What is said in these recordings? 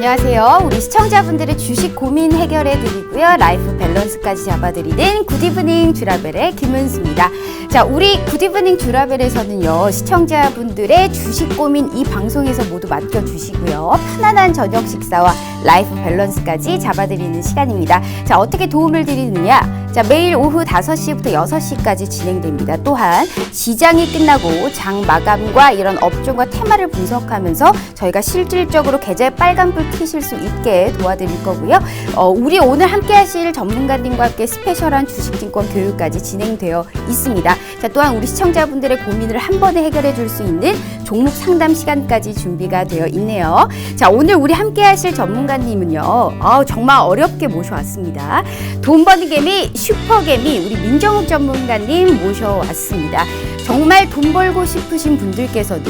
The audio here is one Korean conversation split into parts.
안녕하세요. 우리 시청자분들의 주식 고민 해결해 드리고요. 라이프 밸런스까지 잡아드리는 굿이브닝 주라벨의 김은수입니다. 자, 우리 굿이브닝 주라벨에서는요, 시청자분들의 주식 고민 이 방송에서 모두 맡겨주시고요. 편안한 저녁 식사와 라이프 밸런스까지 잡아드리는 시간입니다. 자, 어떻게 도움을 드리느냐? 자, 매일 오후 5시부터 6시까지 진행됩니다. 또한 시장이 끝나고 장 마감과 이런 업종과 테마를 분석하면서 저희가 실질적으로 계좌에 빨간불 켜실 수 있게 도와드릴 거고요. 우리 오늘 함께 하실 전문가님과 함께 스페셜한 주식증권 교육까지 진행되어 있습니다. 자, 또한 우리 시청자분들의 고민을 한 번에 해결해 줄 수 있는 종목 상담 시간까지 준비가 되어 있네요. 자, 오늘 우리 함께 하실 전문가님은요, 정말 어렵게 모셔왔습니다. 돈 버는 개미, 슈퍼개미, 우리 민정욱 전문가님 모셔왔습니다. 정말 돈 벌고 싶으신 분들께서는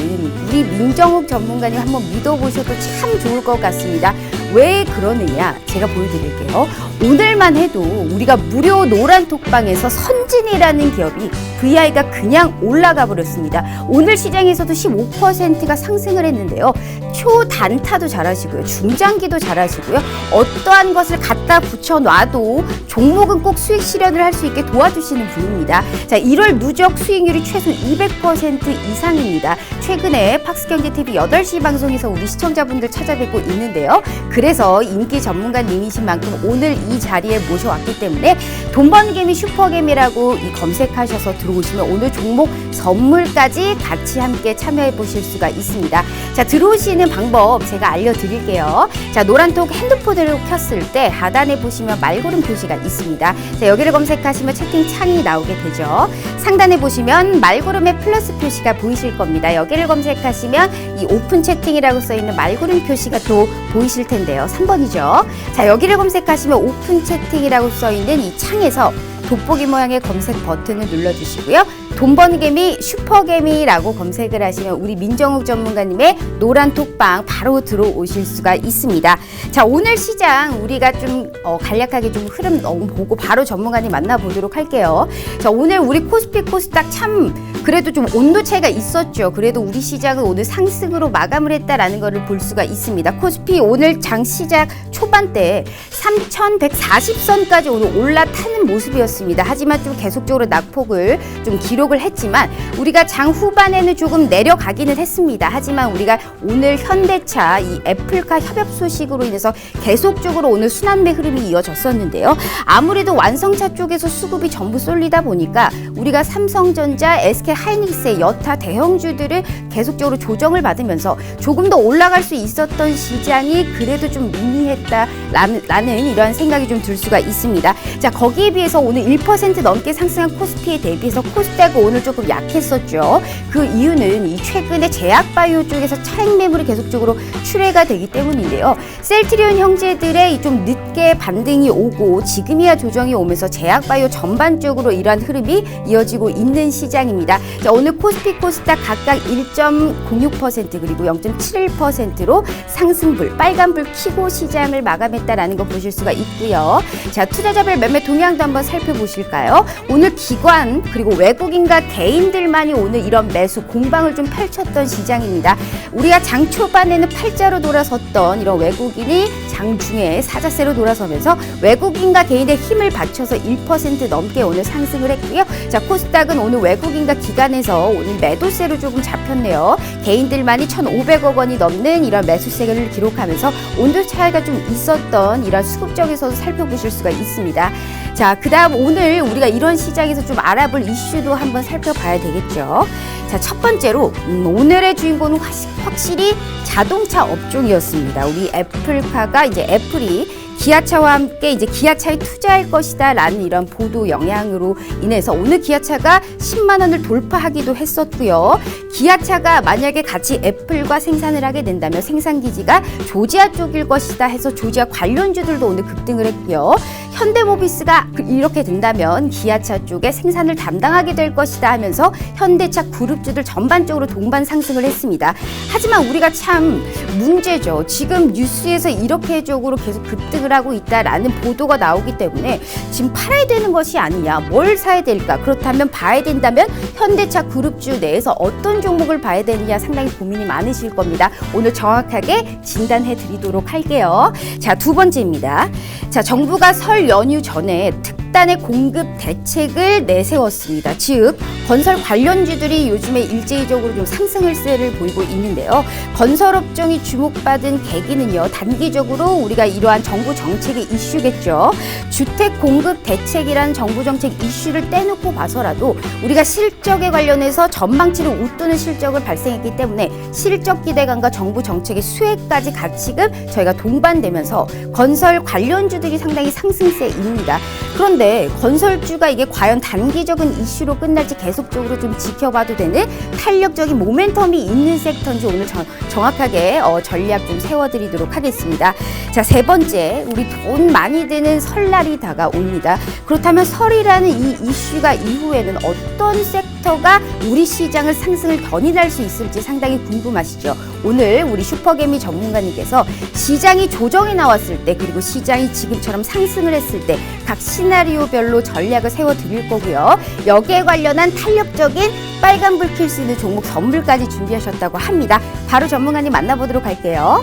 우리 민정욱 전문가님 한번 믿어보셔도 참 좋을 것 같습니다. 왜 그러느냐? 제가 보여드릴게요. 오늘만 해도 우리가 무료 노란 톡방에서 선진이라는 기업이 VI가 그냥 올라가 버렸습니다. 오늘 시장에서도 15%가 상승을 했는데요. 초단타도 잘하시고요. 중장기도 잘하시고요. 어떠한 것을 갖다 붙여놔도 종목은 꼭 수익 실현을 할 수 있게 도와주시는 분입니다. 자, 1월 누적 수익률이 최소 200% 이상입니다. 최근에 팍스경제TV 8시 방송에서 우리 시청자분들 찾아뵙고 있는데요. 그래서 인기 전문가님이신 만큼 오늘 이 자리에 모셔왔기 때문에 돈 버는 개미 슈퍼개미라고 검색하셔서 들어오시면 오늘 종목 선물까지 같이 함께 참여해 보실 수가 있습니다. 자, 들어오시는 방법 제가 알려드릴게요. 자, 노란톡 핸드폰으로 켰을 때 하단에 보시면 말고름 표시가 있습니다. 자, 여기를 검색하시면 채팅창이 나오게 되죠. 상단에 보시면 말고름의 플러스 표시가 보이실 겁니다. 여기를 검색하시면 이 오픈 채팅이라고 써있는 말고름 표시가 또 보이실 텐데요. 3번이죠. 자, 여기를 검색하시면 오픈 채팅이라고 써있는 이 창에서 돋보기 모양의 검색 버튼을 눌러주시고요. 돈 버는 개미 슈퍼개미라고 검색을 하시면 우리 민정욱 전문가님의 노란 톡방 바로 들어오실 수가 있습니다. 자, 오늘 시장 우리가 좀 간략하게 좀 흐름 보고 바로 전문가님 만나보도록 할게요. 자, 오늘 우리 코스피 코스닥 참 그래도 좀 온도 차이가 있었죠. 그래도 우리 시장은 오늘 상승으로 마감을 했다라는 것을 볼 수가 있습니다. 코스피 오늘 장 시작 초반대 3,140선까지 오늘 올라타는 모습이었습니다. 하지만 좀 계속적으로 낙폭을 좀 기록을 했지만 우리가 장 후반에는 조금 내려가기는 했습니다. 하지만 우리가 오늘 현대차 이 애플카 협업 소식으로 인해서 계속적으로 오늘 순환매 흐름이 이어졌었는데요. 아무래도 완성차 쪽에서 수급이 전부 쏠리다 보니까 우리가 삼성전자, SK하이닉스의 여타 대형주들을 계속적으로 조정을 받으면서 조금 더 올라갈 수 있었던 시장이 그래도 좀 미미했다라는 이러한 생각이 좀 들 수가 있습니다. 자, 거기에 비해서 오늘 1% 넘게 상승한 코스피에 대비해서 코스닥은 오늘 조금 약했었죠. 그 이유는 이 최근에 제약바이오 쪽에서 차익 매물이 계속적으로 출회가 되기 때문인데요. 셀트리온 형제들의 좀 늦게 반등이 오고 지금이야 조정이 오면서 제약바이오 전반적으로 이러한 흐름이 이어지고 있는 시장입니다. 자, 오늘 코스피 코스닥 각각 1.06% 그리고 0.71%로 상승불, 빨간불 켜고 시장을 마감했다라는 거 보실 수가 있고요. 자, 투자자별 매매 동향도 한번 살펴보실까요? 오늘 기관 그리고 외국인과 개인들만이 오늘 이런 매수 공방을 좀 펼쳤던 시장입니다. 우리가 장 초반에는 팔자로 돌아섰던 이런 외국인이 장 중에 사자세로 돌아서면서 외국인과 개인의 힘을 받쳐서 1% 넘게 오늘 상승을 했고요. 자, 코스닥은 오늘 외국인과 기관에서 오늘 매도세로 조금 잡혔네요. 개인들만이 1,500억 원이 넘는 이런 매수세를 기록하면서 온도 차이가 좀 있었던 이런 수급적에서도 살펴보실 수가 있습니다. 자, 그 다음 오늘 우리가 이런 시장에서 좀 알아볼 이슈도 한번 살펴봐야 되겠죠. 자, 첫 번째로 오늘의 주인공은 확실히 자동차 업종이었습니다. 우리 애플카가 이제 애플이 기아차와 함께 이제 기아차에 투자할 것이다 라는 이런 보도 영향으로 인해서 오늘 기아차가 10만 원을 돌파하기도 했었고요. 기아차가 만약에 같이 애플과 생산을 하게 된다면 생산 기지가 조지아 쪽일 것이다 해서 조지아 관련주들도 오늘 급등을 했고요. 현대모비스가 이렇게 된다면 기아차 쪽에 생산을 담당하게 될 것이다 하면서 현대차 그룹주들 전반적으로 동반 상승을 했습니다. 하지만 우리가 참 문제죠. 지금 뉴스에서 이렇게 쪽으로 계속 급등을 하고 있다라는 보도가 나오기 때문에 지금 팔아야 되는 것이 아니냐, 뭘 사야 될까? 그렇다면 봐야 된다면 현대차 그룹주 내에서 어떤 종목을 봐야 되느냐 상당히 고민이 많으실 겁니다. 오늘 정확하게 진단해 드리도록 할게요. 자, 두 번째입니다. 자, 정부가 설 연휴 전에 특단의 공급 대책을 내세웠습니다. 즉, 건설 관련주들이 요즘에 일제히적으로 좀 상승세를 보이고 있는데요. 건설업종이 주목받은 계기는요, 단기적으로 우리가 이러한 정부 정책의 이슈겠죠. 주택 공급 대책이란 정부 정책 이슈를 떼놓고 봐서라도 우리가 실적에 관련해서 전망치를 웃도는 실적을 발생했기 때문에 실적 기대감과 정부 정책의 수혜까지 같이금 저희가 동반되면서 건설 관련주들이 상당히 상승세입니다. 그런데 건설주가 이게 과연 단기적인 이슈로 끝날지 계속적으로 좀 지켜봐도 되는 탄력적인 모멘텀이 있는 섹터인지 오늘 정확하게 전략 좀 세워드리도록 하겠습니다. 자, 세 번째, 우리 돈 많이 드는 설날이 다가옵니다. 그렇다면 설이라는 이 이슈가 이후에는 어떤 섹터가 우리 시장을 상승을 견인할 수 있을지 상당히 궁금하시죠? 오늘 우리 슈퍼개미 전문가님께서 시장이 조정이 나왔을 때 그리고 시장이 지금처럼 상승을 했을 때 각 시나리오별로 전략을 세워드릴 거고요. 여기에 관련한 탄력적인 빨간불 킬 수 있는 종목 선물까지 준비하셨다고 합니다. 바로 전문가님 만나보도록 할게요.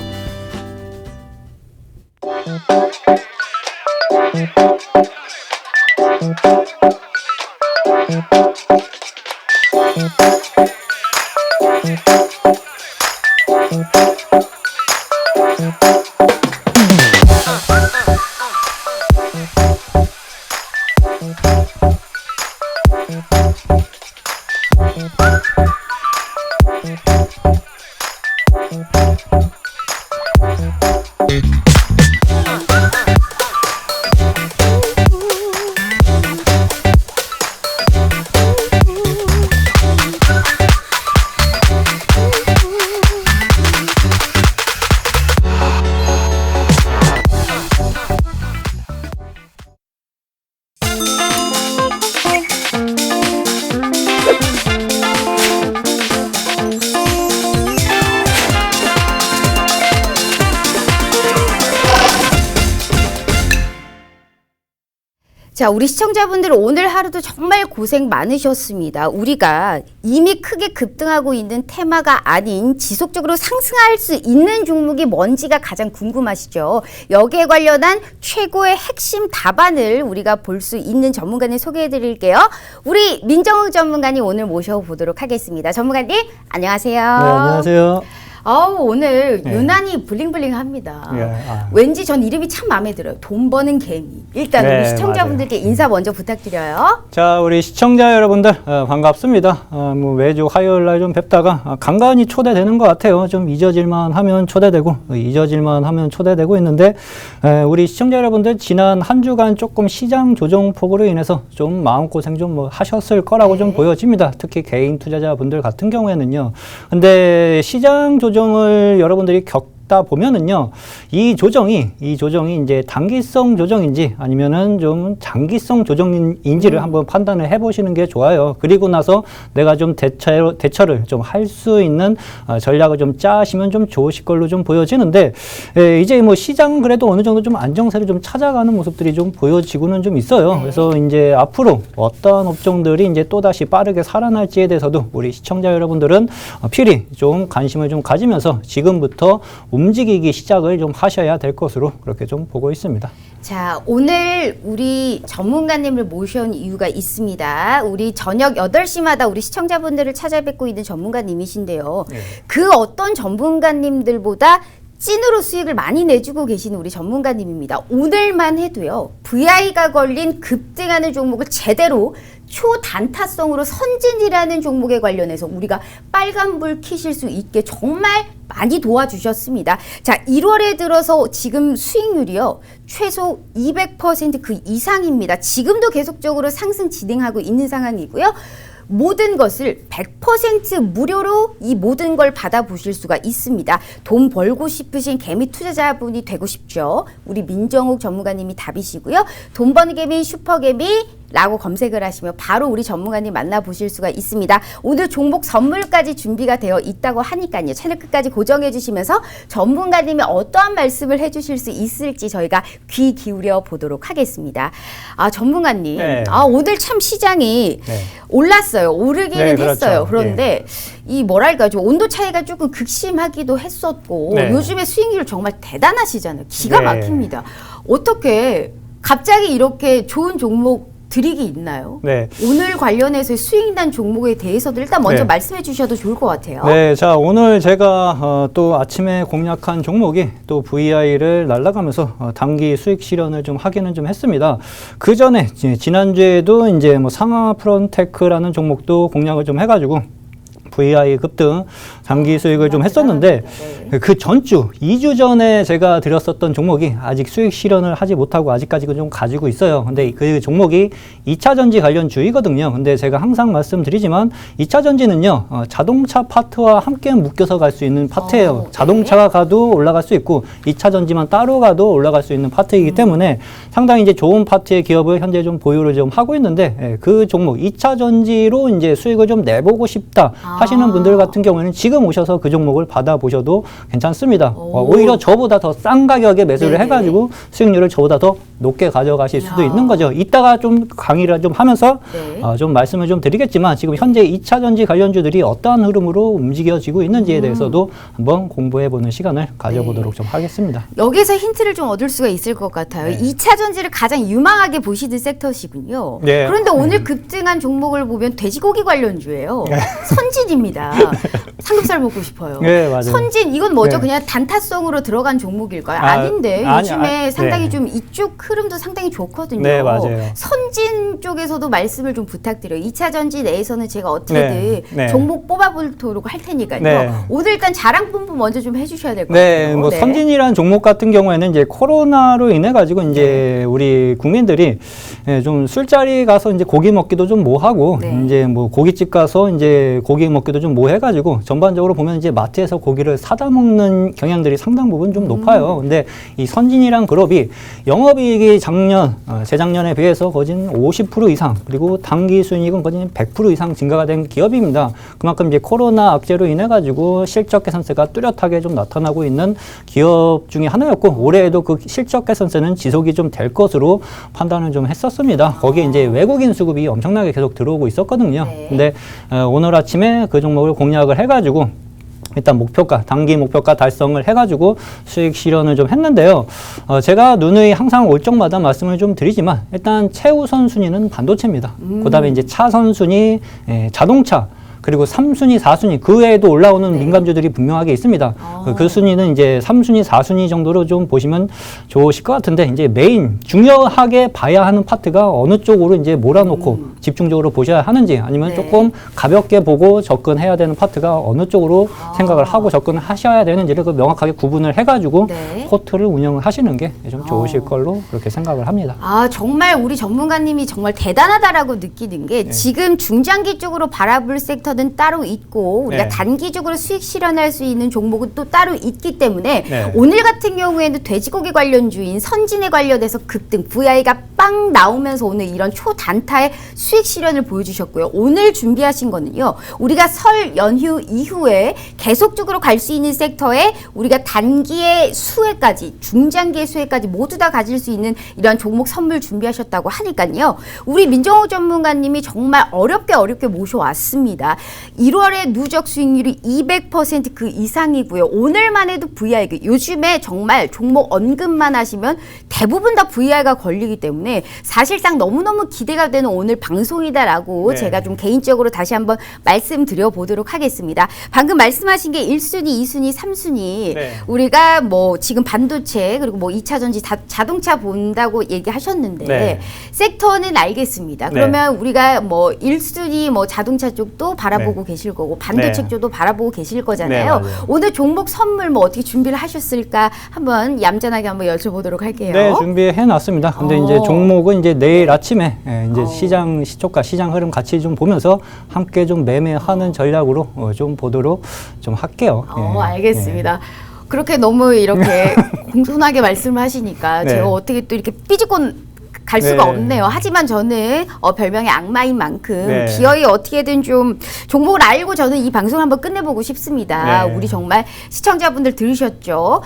자, 우리 시청자분들 오늘 하루도 정말 고생 많으셨습니다. 우리가 이미 크게 급등하고 있는 테마가 아닌 지속적으로 상승할 수 있는 종목이 뭔지가 가장 궁금하시죠? 여기에 관련한 최고의 핵심 답안을 우리가 볼 수 있는 전문가님 소개해 드릴게요. 우리 민정욱 전문가님 오늘 모셔보도록 하겠습니다. 전문가님, 안녕하세요. 네, 안녕하세요. 오늘 유난히 블링블링합니다. 왠지 전 이름이 참 마음에 들어요. 돈 버는 개미. 일단 우리 시청자분들께 맞아요. 인사 먼저 부탁드려요. 자, 우리 시청자 여러분들 반갑습니다. 매주 화요일 날 좀 뵙다가 간간히 초대되는 것 같아요. 좀 잊어질만 하면 초대되고 잊어질만 하면 초대되고 있는데 우리 시청자 여러분들 지난 한 주간 조금 시장 조정폭으로 인해서 좀 마음고생 좀 하셨을 거라고 좀 보여집니다. 특히 개인 투자자분들 같은 경우에는요. 근데 시장 조정을 여러분들이 겪다 보면은요, 이 조정이 이제 단기성 조정인지 아니면은 좀 장기성 조정인지를 한번 판단을 해보시는 게 좋아요. 그리고 나서 내가 좀 대처를 좀 할 수 있는 전략을 좀 짜시면 좀 좋으실 걸로 좀 보여지는데, 이제 뭐 시장 그래도 어느 정도 좀 안정세를 좀 찾아가는 모습들이 좀 보여지고는 좀 있어요. 그래서 이제 앞으로 어떤 업종들이 이제 또다시 빠르게 살아날지에 대해서도 우리 시청자 여러분들은 필히 좀 관심을 좀 가지면서 지금부터 움직이기 시작을 좀 하셔야 될 것으로 그렇게 좀 보고 있습니다. 자, 오늘 우리 전문가님을 모셔온 이유가 있습니다. 우리 저녁 8시마다 우리 시청자분들을 찾아뵙고 있는 전문가님이신데요. 그 어떤 전문가님들보다 찐으로 수익을 많이 내주고 계시는 우리 전문가님입니다. 오늘만 해도요, VI가 걸린 급등하는 종목을 제대로 초단타성으로 선진이라는 종목에 관련해서 우리가 빨간불 켜실 수 있게 정말 많이 도와주셨습니다. 자, 1월에 들어서 지금 수익률이요, 최소 200% 그 이상입니다. 지금도 계속적으로 상승 진행하고 있는 상황이고요. 모든 것을 100% 무료로 이 모든 걸 받아보실 수가 있습니다. 돈 벌고 싶으신 개미 투자자분이 되고 싶죠. 우리 민정욱 전문가님이 답이시고요. 돈 버는 개미 슈퍼개미 라고 검색을 하시면 바로 우리 전문가님 만나보실 수가 있습니다. 오늘 종목 선물까지 준비가 되어 있다고 하니까요. 채널 끝까지 고정해 주시면서 전문가님이 어떠한 말씀을 해주실 수 있을지 저희가 귀 기울여 보도록 하겠습니다. 전문가님, 네. 오늘 참 시장이 네. 올랐어요. 오르기는 네, 그렇죠. 했어요. 그런데 이 뭐랄까 좀 온도 차이가 조금 극심하기도 했었고 네. 요즘에 수익률 정말 대단하시잖아요. 기가 네. 막힙니다. 어떻게 갑자기 이렇게 좋은 종목 드리기 있나요? 네. 오늘 관련해서 수익난 종목에 대해서도 일단 먼저 네. 말씀해 주셔도 좋을 것 같아요. 네, 자 오늘 제가 또 아침에 공략한 종목이 또 VI를 날아가면서 단기 수익 실현을 좀 하기는 좀 했습니다. 그 전에 지난주에도 이제 뭐 상하 프론테크라는 종목도 공략을 좀 해가지고 VI 급등 단기 수익을 좀 했었는데 그 전주 2주 전에 제가 드렸었던 종목이 아직 수익 실현을 하지 못하고 아직까지는 좀 가지고 있어요. 근데 그 종목이 2차 전지 관련 주이거든요. 근데 제가 항상 말씀드리지만 2차 전지는요 자동차 파트와 함께 묶여서 갈 수 있는 파트예요. 자동차가 가도 올라갈 수 있고 2차 전지만 따로 가도 올라갈 수 있는 파트이기 때문에 상당히 이제 좋은 파트의 기업을 현재 좀 보유를 좀 하고 있는데 그 종목 2차 전지로 이제 수익을 좀 내보고 싶다 하시는 분들 같은 경우에는 지금 오셔서 그 종목을 받아보셔도 괜찮습니다. 오히려 저보다 더 싼 가격에 매수를 네네. 해가지고 수익률을 저보다 더 높게 가져가실 수도 야. 있는 거죠. 이따가 좀 강의를 좀 하면서 네. 좀 말씀을 좀 드리겠지만 지금 현재 2차 전지 관련주들이 어떠한 흐름으로 움직여지고 있는지에 대해서도 한번 공부해보는 시간을 가져보도록 좀 하겠습니다. 여기서 힌트를 좀 얻을 수가 있을 것 같아요. 네. 2차 전지를 가장 유망하게 보시는 섹터시군요. 네. 그런데 오늘 급등한 종목을 보면 돼지고기 관련주예요. 선진입니다. 삼겹살 먹고 싶어요. 네, 맞아요. 선진 이건 뭐죠? 네. 그냥 단타성으로 들어간 종목일까요? 아닌데 아니, 요즘에 상당히 네. 좀 이쪽 흐름도 상당히 좋거든요. 네, 맞아요. 선진 쪽에서도 말씀을 좀 부탁드려요. 2차 전지 내에서는 제가 어떻게든 네, 네. 종목 뽑아보도록 할 테니까요. 네. 오늘 일단 자랑 뿜뿜 먼저 좀 해주셔야 될 것 네, 같아요. 뭐 선진이라는 종목 같은 경우에는 이제 코로나로 인해 가지고 이제 우리 국민들이 좀 술자리 가서 이제 고기 먹기도 좀 뭐하고 네. 이제 뭐 고깃집 가서 이제 고기 먹기도 좀 뭐해가지고 전반적으로 보면 이제 마트에서 고기를 사다 먹는 경향들이 상당 부분 좀 높아요. 근데 이 선진이란 그룹이 영업이익이 재작년에 비해서 거의 50% 이상 그리고 당기 순이익은 거의 100% 이상 증가가 된 기업입니다. 그만큼 이제 코로나 악재로 인해 가지고 실적 개선세가 뚜렷하게 좀 나타나고 있는 기업 중에 하나였고 올해에도 그 실적 개선세는 지속이 좀 될 것으로 판단을 좀 했었습니다. 거기에 이제 외국인 수급이 엄청나게 계속 들어오고 있었거든요. 네. 근데 오늘 아침에 그 종목을 공략을 해가지고 일단 목표가, 단기 목표가 달성을 해가지고 수익 실현을 좀 했는데요. 제가 누누이 항상 올 적마다 말씀을 좀 드리지만 일단 최우선 순위는 반도체입니다. 그 다음에 이제 차선 순위, 자동차, 그리고 3순위, 4순위 그 외에도 올라오는 네. 민감주들이 분명하게 있습니다. 그 순위는 이제 3순위, 4순위 정도로 좀 보시면 좋으실 것 같은데 이제 메인 중요하게 봐야 하는 파트가 어느 쪽으로 이제 몰아놓고 집중적으로 보셔야 하는지 아니면 네. 조금 가볍게 보고 접근해야 되는 파트가 어느 쪽으로 생각을 하고 접근하셔야 되는지를 그 명확하게 구분을 해가지고 네. 포트를 운영을 하시는 게 좀 좋으실 걸로 그렇게 생각을 합니다. 정말 우리 전문가님이 정말 대단하다라고 느끼는 게 지금 중장기 쪽으로 바라볼 섹터는 따로 있고 우리가 네. 단기적으로 수익 실현할 수 있는 종목은 또 따로 있기 때문에 네. 오늘 같은 경우에는 돼지고기 관련주인 선진에 관련해서 급등 VI가 빵 나오면서 오늘 이런 초단타의 수익 실현을 보여주셨고요. 오늘 준비하신 거는요. 우리가 설 연휴 이후에 계속적으로 갈 수 있는 섹터에 우리가 단기의 수혜까지 중장기의 수혜까지 모두 다 가질 수 있는 이런 종목 선물 준비하셨다고 하니까요. 우리 민정호 전문가님이 정말 어렵게 모셔왔습니다. 1월에 누적 수익률이 200% 그 이상이고요. 오늘만 해도 VI, 요즘에 정말 종목 언급만 하시면 대부분 다 VI가 걸리기 때문에 사실상 너무너무 기대가 되는 오늘 방송이다라고 네. 제가 좀 개인적으로 다시 한번 말씀드려 보도록 하겠습니다. 방금 말씀하신 게 1순위, 2순위, 3순위 네. 우리가 뭐 지금 반도체 그리고 뭐 2차 전지 자동차 본다고 얘기하셨는데 네. 섹터는 알겠습니다. 네. 그러면 우리가 뭐 1순위 뭐 자동차 쪽도 바라 바라보고 계실 거고 반도체 쪽도 바라보고 계실 거잖아요. 네, 오늘 종목 선물 뭐 어떻게 준비를 하셨을까 한번 얌전하게 한번 여쭤보도록 할게요. 네, 준비해 놨습니다. 근데 이제 종목은 이제 내일 아침에 이제 시장 시초가, 시장 흐름 같이 좀 보면서 함께 좀 매매하는 전략으로 좀 보도록 좀 할게요. 알겠습니다. 그렇게 너무 이렇게 공손하게 말씀하시니까 제가 어떻게 또 이렇게 삐지고 갈 수가 없네요. 하지만 저는 별명이 악마인 만큼 기어이 어떻게든 좀 종목을 알고 저는 이 방송을 한번 끝내보고 싶습니다. 우리 정말 시청자분들 들으셨죠?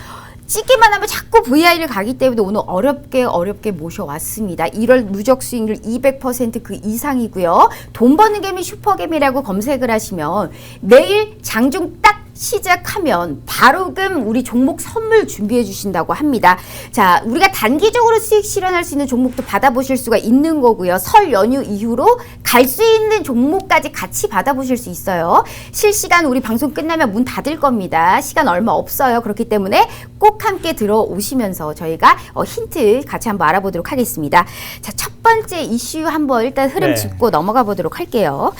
찍기만 하면 자꾸 VI를 가기 때문에 오늘 어렵게 모셔왔습니다. 1월 누적 수익률 200% 그 이상이고요. 돈 버는 개미 슈퍼개미라고 검색을 하시면 내일 장중 딱 시작하면 바로금 우리 종목 선물 준비해 주신다고 합니다. 자, 우리가 단기적으로 수익 실현할 수 있는 종목도 받아보실 수가 있는 거고요. 설 연휴 이후로 갈 수 있는 종목까지 같이 받아보실 수 있어요. 실시간 우리 방송 끝나면 문 닫을 겁니다. 시간 얼마 없어요. 그렇기 때문에 꼭 함께 들어오시면서 저희가 힌트 같이 한번 알아보도록 하겠습니다. 자, 첫 번째 이슈 한번 일단 흐름 짚고 넘어가 보도록 할게요.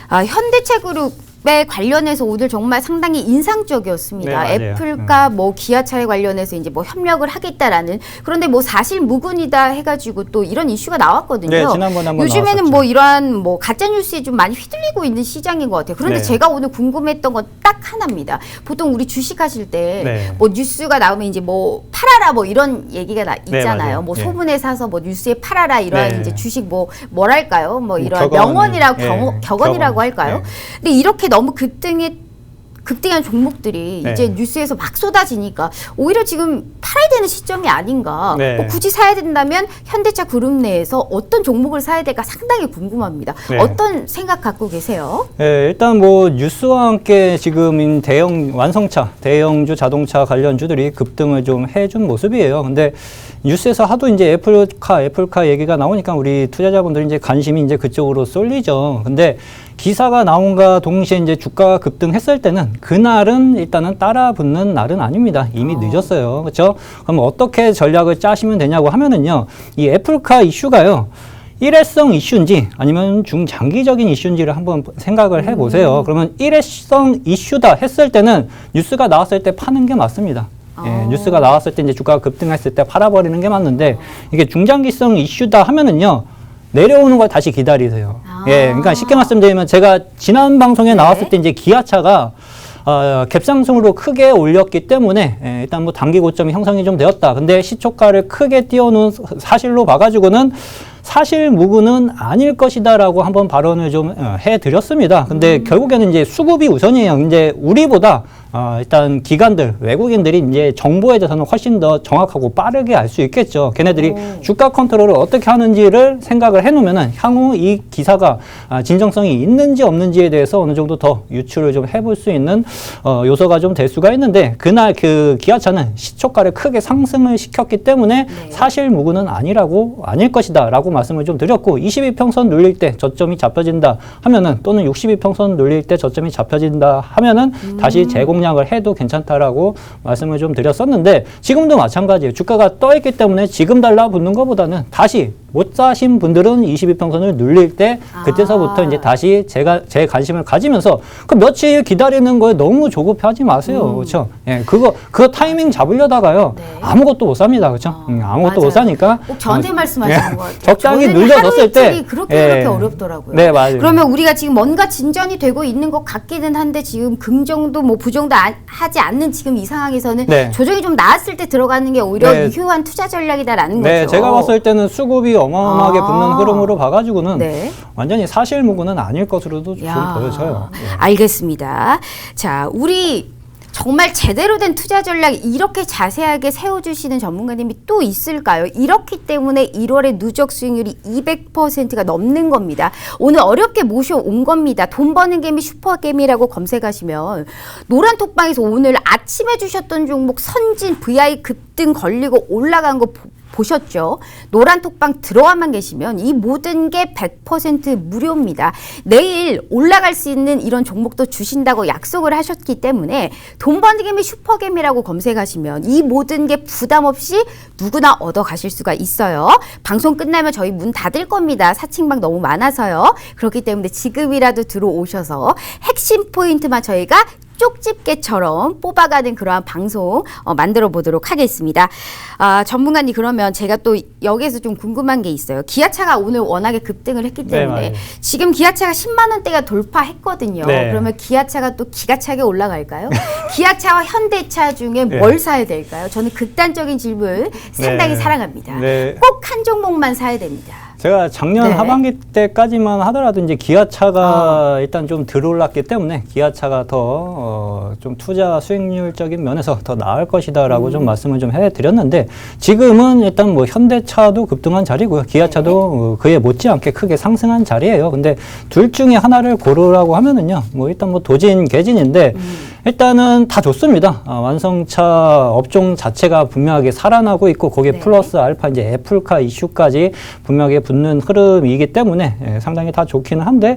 현대차그룹에 관련해서 오늘 정말 상당히 인상적이었습니다. 네, 애플과 뭐 기아차에 관련해서 이제 뭐 협력을 하겠다라는 그런데 뭐 사실 무근이다 해가지고 또 이런 이슈가 나왔거든요. 네, 지난번에 한번 요즘에는 나왔었죠. 뭐 이러한 뭐 가짜 뉴스에 좀 많이 휘둘리고 있는 시장인 것 같아요. 그런데 제가 오늘 궁금했던 건 딱 하나입니다. 보통 우리 주식하실 때 뭐 뉴스가 나오면 이제 뭐 팔아라 뭐 이런 얘기가 있잖아요. 뭐 소문에 사서 뭐 뉴스에 팔아라 이러한 이제 주식 뭐랄까요? 뭐 이런 명언이라고 격언이라고 할까요? 근데 이렇게 너무 급등한 종목들이 이제 뉴스에서 막 쏟아지니까 오히려 지금 팔아야 되는 시점이 아닌가. 뭐 굳이 사야 된다면 현대차 그룹 내에서 어떤 종목을 사야 될까 상당히 궁금합니다. 어떤 생각 갖고 계세요? 네, 일단 뭐 뉴스와 함께 지금 대형 완성차, 대형주 자동차 관련주들이 급등을 좀 해준 모습이에요. 근데 뉴스에서 하도 이제 애플카 얘기가 나오니까 우리 투자자분들이 이제 관심이 이제 그쪽으로 쏠리죠. 근데 기사가 나온과 동시에 이제 주가가 급등했을 때는 그날은 일단은 따라 붙는 날은 아닙니다. 이미 늦었어요. 그렇죠? 그럼 어떻게 전략을 짜시면 되냐고 하면은요. 이 애플카 이슈가요. 일회성 이슈인지 아니면 중장기적인 이슈인지를 한번 생각을 해보세요. 그러면 일회성 이슈다 했을 때는 뉴스가 나왔을 때 파는 게 맞습니다. 뉴스가 나왔을 때 이제 주가가 급등했을 때 팔아버리는 게 맞는데 이게 중장기성 이슈다 하면은요. 내려오는 걸 다시 기다리세요. 그러니까 쉽게 말씀드리면 제가 지난 방송에 나왔을 때 이제 기아차가 갭상승으로 크게 올렸기 때문에 일단 뭐 단기 고점이 형성이 좀 되었다. 근데 시초가를 크게 띄워놓은 사실로 봐가지고는 사실 무근은 아닐 것이다라고 한번 발언을 좀 해드렸습니다. 근데 결국에는 이제 수급이 우선이에요. 이제 우리보다 일단 기관들, 외국인들이 이제 정보에 대해서는 훨씬 더 정확하고 빠르게 알 수 있겠죠. 걔네들이 주가 컨트롤을 어떻게 하는지를 생각을 해놓으면은 향후 이 기사가 진정성이 있는지 없는지에 대해서 어느 정도 더 유추를 좀 해볼 수 있는 요소가 좀 될 수가 있는데 그날 그 기아차는 시초가를 크게 상승을 시켰기 때문에 사실 무근은 아닐 것이다라고 말씀을 좀 드렸고 22평선 눌릴 때 저점이 잡혀진다 하면은 또는 62평선 눌릴 때 저점이 잡혀진다 하면은 다시 재공략을 해도 괜찮다라고 말씀을 좀 드렸었는데 지금도 마찬가지예요. 주가가 떠있기 때문에 지금 달라붙는 것보다는 다시 못 사신 분들은 22평선을 눌릴 때 그때서부터 이제 다시 제 관심을 가지면서 그 며칠 기다리는 거에 너무 조급해하지 마세요. 그렇죠? 그거 타이밍 잡으려다가요. 아무것도 못 삽니다. 그렇죠? 아무것도 못 사니까 꼭 저한테 말씀하시는 것 같아요. 적당히 눌려졌을 때 그렇게 어렵더라고요. 네, 맞아요. 그러면 우리가 지금 뭔가 진전이 되고 있는 것 같기는 한데 지금 긍정도 뭐 부정도 하지 않는 지금 이 상황에서는 조정이 좀 나았을 때 들어가는 게 오히려 유효한 투자 전략이다라는 거죠. 제가 봤을 때는 수급이 어마어마하게 붙는 흐름으로 봐가지고는 완전히 사실무근은 아닐 것으로도 좀 보여져요. 알겠습니다. 자, 우리 정말 제대로 된 투자 전략 이렇게 자세하게 세워주시는 전문가님이 또 있을까요? 이렇기 때문에 1월에 누적 수익률이 200%가 넘는 겁니다. 오늘 어렵게 모셔온 겁니다. 돈 버는 개미 슈퍼개미라고 검색하시면 노란톡방에서 오늘 아침에 주셨던 종목 선진 VI 급등 걸리고 올라간 거 보셨죠? 노란 톡방 들어와만 계시면 이 모든 게 100% 무료입니다. 내일 올라갈 수 있는 이런 종목도 주신다고 약속을 하셨기 때문에 돈 버는 개미 슈퍼개미라고 검색하시면 이 모든 게 부담 없이 누구나 얻어 가실 수가 있어요. 방송 끝나면 저희 문 닫을 겁니다. 사칭방 너무 많아서요. 그렇기 때문에 지금이라도 들어오셔서 핵심 포인트만 저희가 쪽집게처럼 뽑아가는 그러한 방송 만들어 보도록 하겠습니다. 전문가님, 그러면 제가 또 여기에서 좀 궁금한 게 있어요. 기아차가 오늘 워낙에 급등을 했기 때문에 네, 지금 기아차가 10만 원대가 돌파했거든요. 네. 그러면 기아차가 또 기가 차게 올라갈까요? 기아차와 현대차 중에 네. 뭘 사야 될까요? 저는 극단적인 질문 상당히 네. 사랑합니다. 네. 꼭 한 종목만 사야 됩니다. 제가 작년 네. 하반기 때까지만 하더라도 이제 기아차가 일단 좀 들어올랐기 때문에 기아차가 더 좀 투자 수익률적인 면에서 더 나을 것이다라고 좀 말씀을 좀 해드렸는데 지금은 일단 뭐 현대차도 급등한 자리고요. 기아차도 그에 못지않게 크게 상승한 자리예요. 근데 둘 중에 하나를 고르라고 하면은요. 뭐 일단 뭐 도진, 개진인데 일단은 다 좋습니다. 완성차 업종 자체가 분명하게 살아나고 있고 거기에 네. 플러스 알파 이제 애플카 이슈까지 분명하게 붙는 흐름이기 때문에 상당히 다 좋기는 한데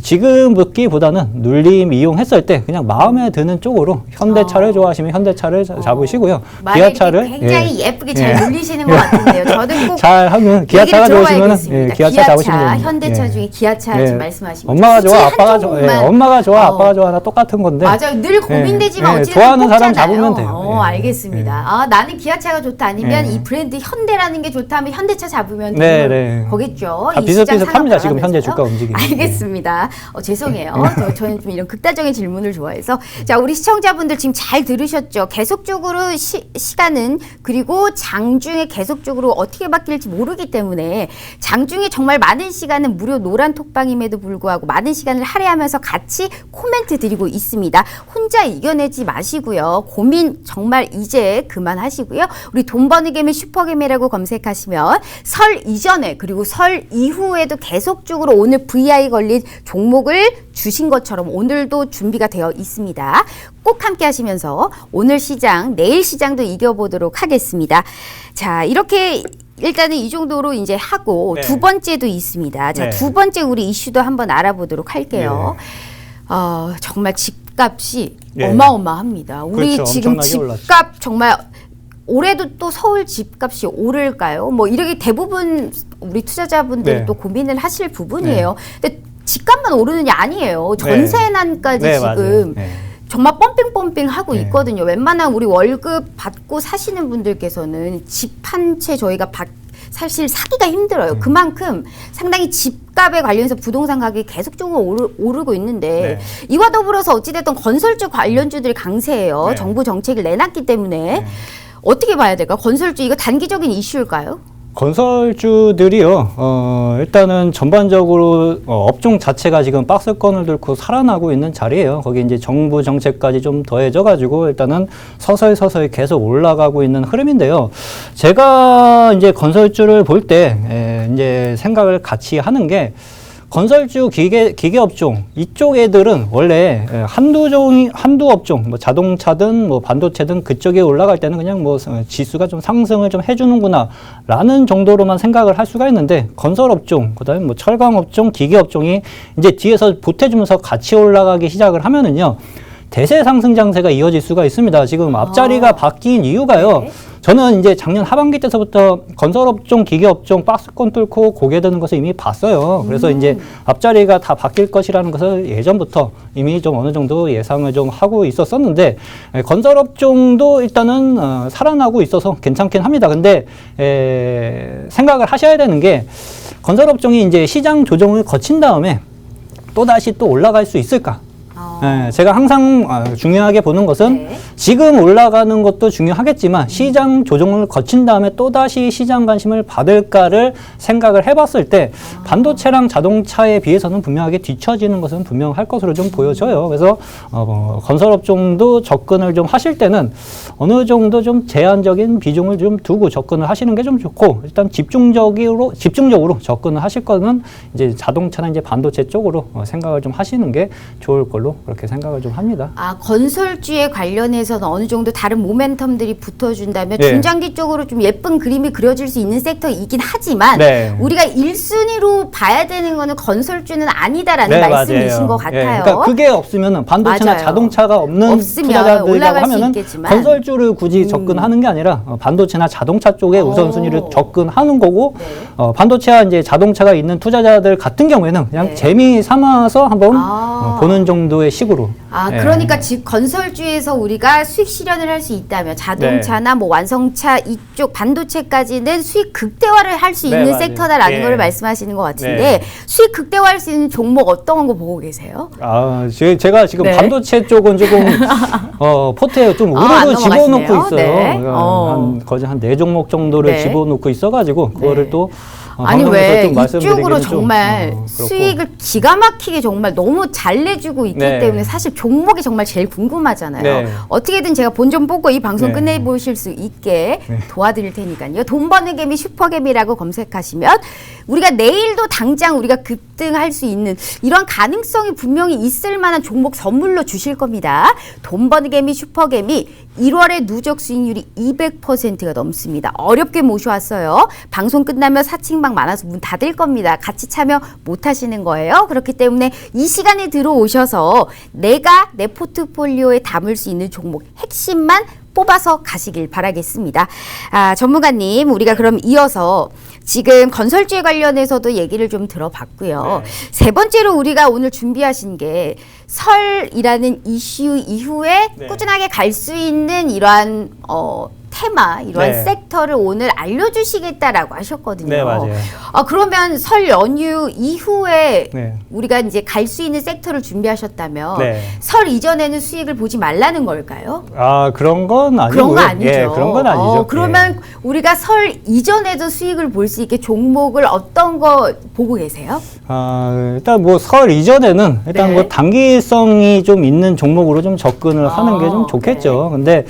지금 붙기보다는 눌림 이용했을 때 그냥 마음에 드는 쪽으로 현대차를 좋아하시면 현대차를 잡으시고요. 기아차를 굉장히 예쁘게 잘 눌리시는 것 같은데요. 저는 꼭 잘 하면 기아차가 좋으시면 기아차 잡으시면 됩니다. 현대차 중에 기아차 지금 말씀하시면 엄마가 좋아, 굳이 아빠가 한 좋아, 종목만. 엄마가 좋아, 아빠가 좋아, 나 똑같은 건데. 맞아요. 늘 고민되지만 어찌됐든 좋아하는 사람 뽑잖아요. 잡으면 돼요. 알겠습니다. 나는 기아차가 좋다 아니면 이 브랜드 현대라는 게 좋다 하면 현대차 잡으면 되는 거겠죠. 다 이 시장 비슷비슷합니다. 지금 현재 상황 주가 움직임이. 알겠습니다. 죄송해요. 저는 좀 이런 극단적인 질문을 좋아해서. 자, 우리 시청자분들 지금 잘 들으셨죠? 계속적으로 시간은 그리고 장중에 계속적으로 어떻게 바뀔지 모르기 때문에 장중에 정말 많은 시간은 무료 노란 톡방임에도 불구하고 많은 시간을 할애하면서 같이 코멘트 드리고 있습니다. 혼자 이겨내지 마시고요. 고민 정말 이제 그만하시고요. 우리 돈 버는 개미 슈퍼개미라고 검색하시면 설 이전에 그리고 설 이후에도 계속적으로 오늘 VI 걸린 종목을 주신 것처럼 오늘도 준비가 되어 있습니다. 꼭 함께 하시면서 오늘 시장, 내일 시장도 이겨보도록 하겠습니다. 자, 이렇게 일단은 이 정도로 이제 하고 네. 두 번째도 있습니다. 자, 네. 두 번째 우리 이슈도 한번 알아보도록 할게요. 정말 집값이 어마어마합니다. 우리 그렇죠. 지금 엄청나게 집값 정말 올해도 또 서울 집값이 오를까요? 뭐 이렇게 대부분 우리 투자자분들이 또 고민을 하실 부분이에요. 근데 집값만 오르는 게 아니에요. 전세난까지 지금 정말 펌핑하고 있거든요. 웬만한 우리 월급 받고 사시는 분들께서는 집 한 채 저희가 사실 사기가 힘들어요. 그만큼 상당히 집값에 관련해서 부동산 가격이 계속적으로 오르고 있는데 이와 더불어서 어찌됐든 건설주 관련주들이 강세예요. 정부 정책을 내놨기 때문에 어떻게 봐야 될까요? 건설주 이거 단기적인 이슈일까요? 건설주들이요, 일단은 전반적으로 업종 자체가 지금 박스권을 들고 살아나고 있는 자리예요. 거기 이제 정부 정책까지 좀 더해져가지고 일단은 서서히 계속 올라가고 있는 흐름인데요. 제가 이제 건설주를 볼 때 이제 생각을 같이 하는 게 건설주 기계업종 이쪽 애들은 원래 한두 업종 뭐 자동차든 뭐 반도체든 그쪽에 올라갈 때는 그냥 뭐 지수가 좀 상승을 좀 해주는구나 라는 정도로만 생각을 할 수가 있는데 건설업종 그다음에 뭐 철강업종 기계업종이 이제 뒤에서 보태주면서 같이 올라가기 시작을 하면은요 대세 상승 장세가 이어질 수가 있습니다. 지금 앞자리가 바뀐 이유가요. 저는 이제 작년 하반기 때서부터 건설업종, 기계업종 박스권 뚫고 고개 드는 것을 이미 봤어요. 그래서 이제 앞자리가 다 바뀔 것이라는 것을 예전부터 이미 좀 어느 정도 예상을 좀 하고 있었었는데 건설업종도 일단은 살아나고 있어서 괜찮긴 합니다. 근데 생각을 하셔야 되는 게 건설업종이 이제 시장 조정을 거친 다음에 또다시 또 올라갈 수 있을까? 제가 항상 중요하게 보는 것은 지금 올라가는 것도 중요하겠지만 시장 조정을 거친 다음에 또다시 시장 관심을 받을까를 생각을 해봤을 때 반도체랑 자동차에 비해서는 분명하게 뒤처지는 것은 분명할 것으로 좀 보여져요. 그래서 건설업종도 접근을 좀 하실 때는 어느 정도 좀 제한적인 비중을 좀 두고 접근을 하시는 게 좀 좋고 일단 집중적으로 접근을 하실 거는 이제 자동차나 이제 반도체 쪽으로 생각을 좀 하시는 게 좋을 걸로 걸로 그렇게 생각을 좀 합니다. 아, 건설주에 관련해서는 어느 정도 다른 모멘텀들이 붙어준다면 네. 중장기 쪽으로 좀 예쁜 그림이 그려질 수 있는 섹터이긴 하지만 네. 우리가 1순위로 봐야 되는 거는 건설주는 아니다라는 네, 말씀이신 맞아요. 것 같아요. 예, 그러니까 그게 없으면 반도체나 맞아요. 자동차가 없는 없으면 투자자들이라고 올라갈 수 하면은 있겠지만. 건설주를 굳이 접근하는 게 아니라 반도체나 자동차 쪽에 우선순위를 접근하는 거고 네. 반도체와 이제 자동차가 있는 투자자들 같은 경우에는 그냥 네. 재미 삼아서 한번 아. 보는 정도의 식으로. 아, 예. 그러니까 즉 건설주에서 우리가 수익 실현을 할 수 있다면 자동차나 뭐 완성차 이쪽 반도체까지는 수익 극대화를 할 수 네, 있는 맞아요. 섹터다라는 예. 걸 말씀하시는 것 같은데 네. 수익 극대화할 수 있는 종목 어떤 거 보고 계세요? 아, 제가 지금 네. 반도체 쪽은 조금 포트에 좀 안 우르르 넘어가시네요. 집어넣고 있어요. 네. 한 거의 한 4종목 정도를 네. 집어넣고 있어가지고 그거를 네. 또 아니 방송에서 왜 좀 말씀드리기는 이쪽으로 좀, 정말 그렇고. 수익을 기가 막히게 정말 너무 잘 내주고 있기 네. 때문에 사실 종목이 정말 제일 궁금하잖아요. 네. 어떻게든 제가 본전 보고 이 방송 네. 끝내보실 수 있게 네. 도와드릴 테니까요. 돈 버는 개미 슈퍼개미라고 검색하시면 우리가 내일도 당장 우리가 급등할 수 있는 이런 가능성이 분명히 있을 만한 종목 선물로 주실 겁니다. 돈 버는 개미 슈퍼개미 1월에 누적 수익률이 200%가 넘습니다. 어렵게 모셔왔어요. 방송 끝나면 사칭방 많아서 문 닫을 겁니다. 같이 참여 못 하시는 거예요. 그렇기 때문에 이 시간에 들어오셔서 내가 내 포트폴리오에 담을 수 있는 종목 핵심만 뽑아서 가시길 바라겠습니다. 아, 전문가님, 우리가 그럼 이어서 지금 건설주에 관련해서도 얘기를 좀 들어봤고요. 네. 세 번째로 우리가 오늘 준비하신 게 설이라는 이슈 이후에 네. 꾸준하게 갈 수 있는 이러한 테마, 이러한 네. 섹터를 오늘 알려주시겠다라고 하셨거든요. 네, 맞아요. 그러면 설 연휴 이후에 네. 우리가 이제 갈 수 있는 섹터를 준비하셨다면 네. 설 이전에는 수익을 보지 말라는 걸까요? 아, 그런 건 아니고요. 그런 거 아니죠. 예, 그런 건 아니죠. 그러면 우리가 설 이전에도 수익을 볼 수 있게 종목을 어떤 거 보고 계세요? 일단 뭐 설 이전에는 일단 네. 뭐 단기성이 좀 있는 종목으로 좀 접근을 하는 게 좀 좋겠죠. 근데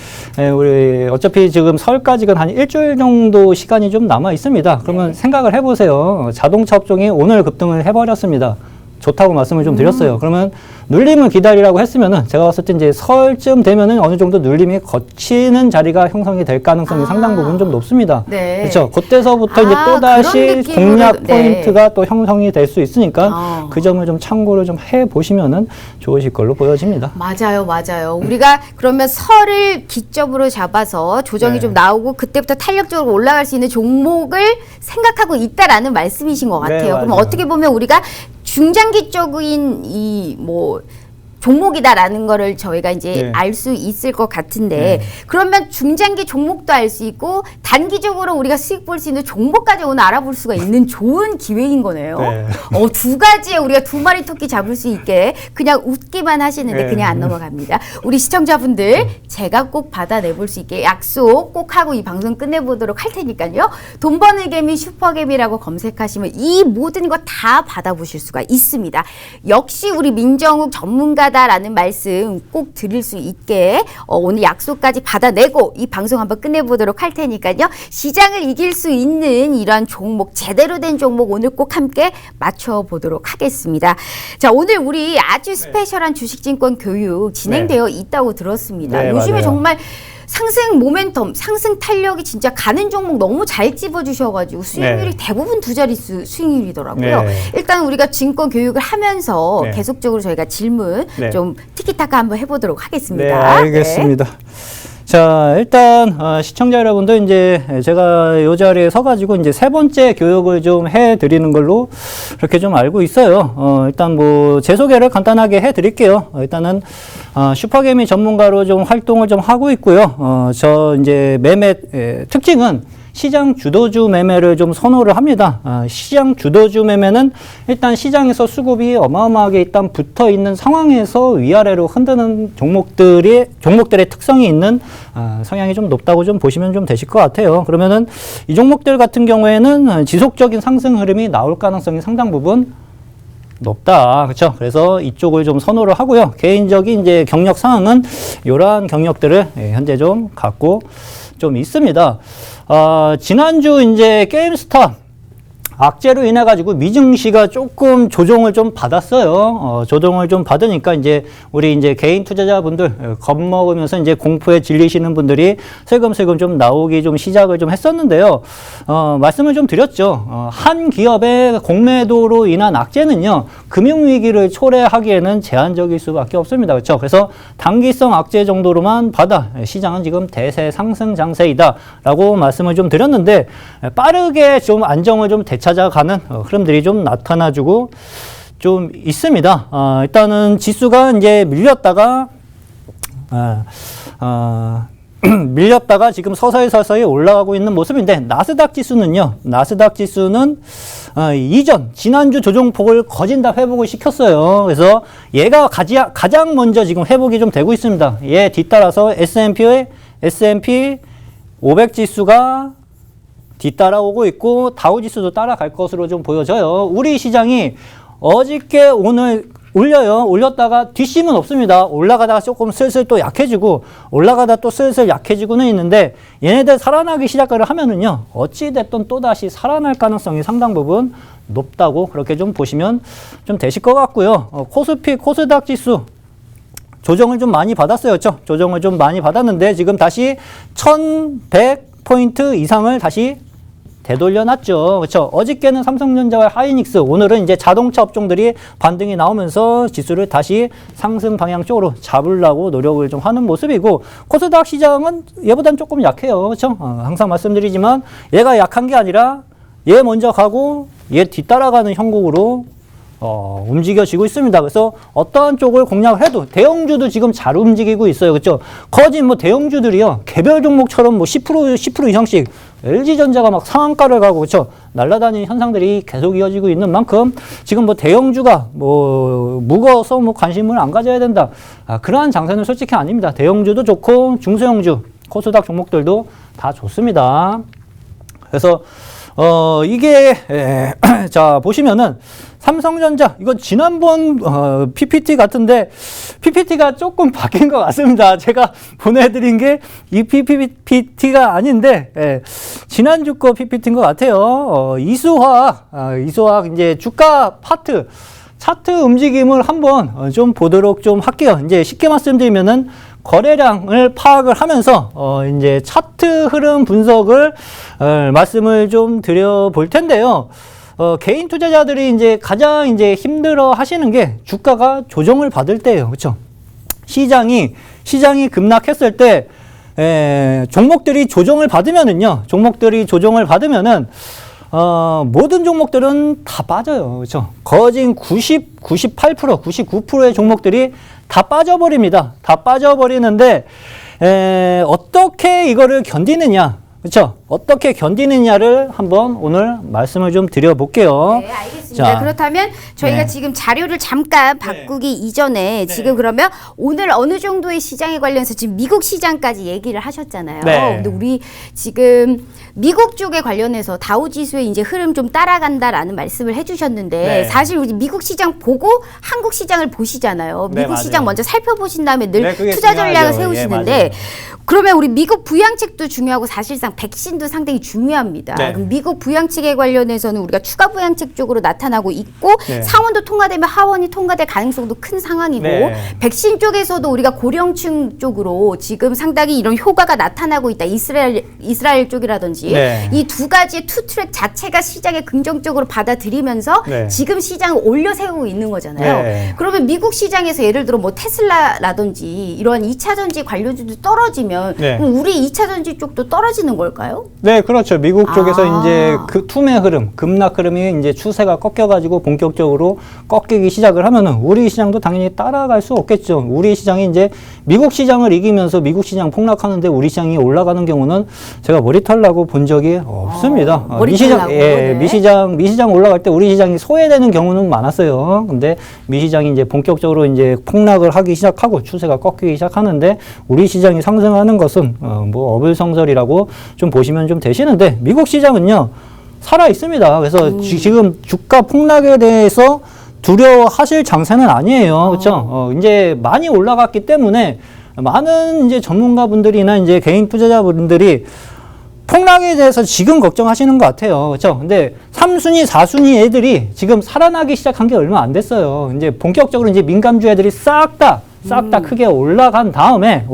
우리 어차피 지금 설까지는 한 일주일 정도 시간이 좀 남아 있습니다. 그러면 생각을 해보세요. 자동차 업종이 오늘 급등을 해버렸습니다. 좋다고 말씀을 좀 드렸어요. 그러면 눌림을 기다리라고 했으면은 제가 봤을 때 이제 설쯤 되면은 어느 정도 눌림이 거치는 자리가 형성이 될 가능성이 상당 부분 좀 높습니다. 네. 그렇죠. 그때서부터 이제 또 그런 다시 느낌으로, 공략 네. 포인트가 또 형성이 될 수 있으니까 그 점을 좀 참고를 좀 해 보시면은 좋으실 걸로 보여집니다. 맞아요, 맞아요. 우리가 그러면 설을 기점으로 잡아서 조정이 네. 좀 나오고 그때부터 탄력적으로 올라갈 수 있는 종목을 생각하고 있다라는 말씀이신 것 네, 같아요. 그럼 맞아요. 어떻게 보면 우리가 중장기적인 이 뭐 종목이다라는 거를 저희가 이제 네. 알 수 있을 것 같은데 네. 그러면 중장기 종목도 알 수 있고 단기적으로 우리가 수익 볼 수 있는 종목까지 오늘 알아볼 수가 있는 좋은 기회인 거네요. 네. 두 가지에 우리가 두 마리 토끼 잡을 수 있게 그냥 웃기만 하시는데 네. 그냥 안 넘어갑니다. 우리 시청자분들 제가 꼭 받아내볼 수 있게 약속 꼭 하고 이 방송 끝내보도록 할 테니까요. 돈 버는 개미 슈퍼개미라고 검색하시면 이 모든 거 다 받아보실 수가 있습니다. 역시 우리 민정욱 전문가다라는 말씀 꼭 드릴 수 있게 오늘 약속까지 받아내고 이 방송 한번 끝내보도록 할 테니까요. 시장을 이길 수 있는 이러한 종목, 제대로 된 종목 오늘 꼭 함께 맞춰보도록 하겠습니다. 자, 오늘 우리 아주 스페셜한 주식증권 교육 진행되어 있다고 들었습니다. 네, 요즘에 맞아요. 정말 상승 모멘텀, 상승 탄력이 진짜 가는 종목 너무 잘 집어주셔가지고 수익률이 네. 대부분 두 자릿수 수익률이더라고요. 네. 일단 우리가 증권 교육을 하면서 네. 계속적으로 저희가 질문 네. 좀 티키타카 한번 해보도록 하겠습니다. 네, 알겠습니다. 자, 일단 시청자 여러분들 이제 제가 이 자리에 서가지고 이제 세 번째 교육을 좀 해드리는 걸로 그렇게 좀 알고 있어요. 일단 뭐 제 소개를 간단하게 해드릴게요. 일단은 슈퍼개미 전문가로 좀 활동을 좀 하고 있고요. 저 이제 매매 특징은 시장 주도주 매매를 좀 선호를 합니다. 시장 주도주 매매는 일단 시장에서 수급이 어마어마하게 일단 붙어 있는 상황에서 위아래로 흔드는 종목들의 특성이 있는 성향이 좀 높다고 좀 보시면 좀 되실 것 같아요. 그러면은 이 종목들 같은 경우에는 지속적인 상승 흐름이 나올 가능성이 상당 부분 높다. 그렇죠? 그래서 이쪽을 좀 선호를 하고요. 개인적인 이제 경력 상황은 이러한 경력들을 현재 좀 갖고 좀 있습니다. 지난주 이제 게임스탑 악재로 인해 가지고 미증시가 조금 조정을 좀 받았어요. 조정을 좀 받으니까 이제 우리 이제 개인 투자자분들 겁먹으면서 이제 공포에 질리시는 분들이 슬금슬금 좀 나오기 좀 시작을 좀 했었는데요. 말씀을 좀 드렸죠. 한 기업의 공매도로 인한 악재는요, 금융위기를 초래하기에는 제한적일 수밖에 없습니다. 그렇죠? 그래서 단기성 악재 정도로만 받아 시장은 지금 대세 상승 장세이다라고 말씀을 좀 드렸는데, 빠르게 좀 안정을 좀 되찾아가는 흐름들이 좀 나타나주고 좀 있습니다. 일단은 지수가 이제 밀렸다가 밀렸다가 지금 서서히 올라가고 있는 모습인데, 나스닥 지수는 이전 지난주 조정폭을 거진 다 회복을 시켰어요. 그래서 얘가 가장 먼저 지금 회복이 좀 되고 있습니다. 얘 뒤따라서 S&P 500 지수가 뒤따라오고 있고, 다우 지수도 따라갈 것으로 좀 보여져요. 우리 시장이 어저께 오늘 올렸다가 뒷심은 없습니다. 올라가다가 조금 슬슬 또 약해지고, 올라가다 또 슬슬 약해지고는 있는데, 얘네들 살아나기 시작을 하면은요, 어찌됐든 또다시 살아날 가능성이 상당 부분 높다고 그렇게 좀 보시면 좀 되실 것 같고요. 코스피, 코스닥 지수 조정을 좀 많이 받았어요. 그렇죠? 조정을 좀 많이 받았는데, 지금 다시 1100포인트 이상을 다시 되돌려놨죠. 그렇죠? 어저께는 삼성전자와 하이닉스, 오늘은 이제 자동차 업종들이 반등이 나오면서 지수를 다시 상승 방향 쪽으로 잡으려고 노력을 좀 하는 모습이고, 코스닥 시장은 얘보단 조금 약해요. 그렇죠? 항상 말씀드리지만 얘가 약한 게 아니라 얘 먼저 가고 얘 뒤따라가는 형국으로 움직여지고 있습니다. 그래서 어떠한 쪽을 공략을 해도 대형주도 지금 잘 움직이고 있어요. 그렇죠? 거진 뭐 대형주들이요, 개별 종목처럼 뭐 10% 이상씩 LG전자가 막 상한가를 가고, 그렇죠? 날아다니는 현상들이 계속 이어지고 있는 만큼 지금 뭐 대형주가 뭐 무거워서 뭐 관심을 안 가져야 된다, 그러한 장세는 솔직히 아닙니다. 대형주도 좋고 중소형주, 코스닥 종목들도 다 좋습니다. 그래서 이게 자 보시면은 삼성전자, 이거 지난번 PPT 같은데 PPT가 조금 바뀐 것 같습니다. 제가 보내드린 게 이 PPT가 아닌데 지난주 거 PPT인 것 같아요. 이수화학 이제 주가 파트 차트 움직임을 한번 좀 보도록 좀 할게요. 이제 쉽게 말씀드리면은 거래량을 파악을 하면서 이제 차트 흐름 분석을 말씀을 좀 드려 볼 텐데요. 개인 투자자들이 이제 가장 이제 힘들어 하시는 게 주가가 조정을 받을 때예요. 그렇죠? 시장이 급락했을 때 종목들이 조정을 받으면은요. 모든 종목들은 다 빠져요. 그렇죠? 거진 98%, 99%의 종목들이 다 빠져버립니다. 다 빠져버리는데, 어떻게 이거를 견디느냐. 그렇죠? 어떻게 견디느냐를 한번 오늘 말씀을 좀 드려볼게요. 네, 알겠습니다. 자, 그렇다면 저희가 지금 자료를 잠깐 바꾸기 이전에 지금 그러면 오늘 어느 정도의 시장에 관련해서 지금 미국 시장까지 얘기를 하셨잖아요. 근데 우리 지금 미국 쪽에 관련해서 다우지수의 이제 흐름 좀 따라간다라는 말씀을 해주셨는데, 사실 우리 미국 시장 보고 한국 시장을 보시잖아요. 미국 시장 먼저 살펴보신 다음에 늘 투자 전략을 세우시는데, 그러면 우리 미국 부양책도 중요하고 사실상 백신도 상당히 중요합니다. 그럼 미국 부양책에 관련해서는 우리가 추가 부양책 쪽으로 나타나고 있고, 상원도 통과되면 하원이 통과될 가능성도 큰 상황이고, 백신 쪽에서도 우리가 고령층 쪽으로 지금 상당히 이런 효과가 나타나고 있다. 이스라엘 쪽이라든지 이 두 가지의 투 트랙 자체가 시장에 긍정적으로 받아들이면서 지금 시장을 올려 세우고 있는 거잖아요. 그러면 미국 시장에서 예를 들어 뭐 테슬라라든지 이러한 2차 전지 관련주도 떨어지면 그럼 우리 2차 전지 쪽도 떨어지는 걸까요? 네, 그렇죠. 미국 쪽에서 이제 그 투매 흐름, 급락 흐름이 이제 추세가 꺾여가지고 본격적으로 꺾이기 시작을 하면은 우리 시장도 당연히 따라갈 수 없겠죠. 우리 시장이 이제 미국 시장을 이기면서 미국 시장 폭락하는데 우리 시장이 올라가는 경우는 제가 머리털 나고 본 적이 없습니다. 미시장 올라갈 때 우리 시장이 소외되는 경우는 많았어요. 근데 미시장이 이제 본격적으로 이제 폭락을 하기 시작하고 추세가 꺾이기 시작하는데, 우리 시장이 상승하는 것은 뭐 어불성설이라고 좀 보시면 좀 되시는데, 미국 시장은요 살아 있습니다. 그래서 지금 주가 폭락에 대해서 두려워하실 장세는 아니에요. 그렇죠? 이제 많이 올라갔기 때문에 많은 이제 전문가분들이나 이제 개인 투자자분들이 폭락에 대해서 지금 걱정하시는 것 같아요. 그렇죠? 근데 3순위, 4순위 애들이 지금 살아나기 시작한 게 얼마 안 됐어요. 이제 본격적으로 이제 민감주 애들이 싹 다 크게 올라간 다음에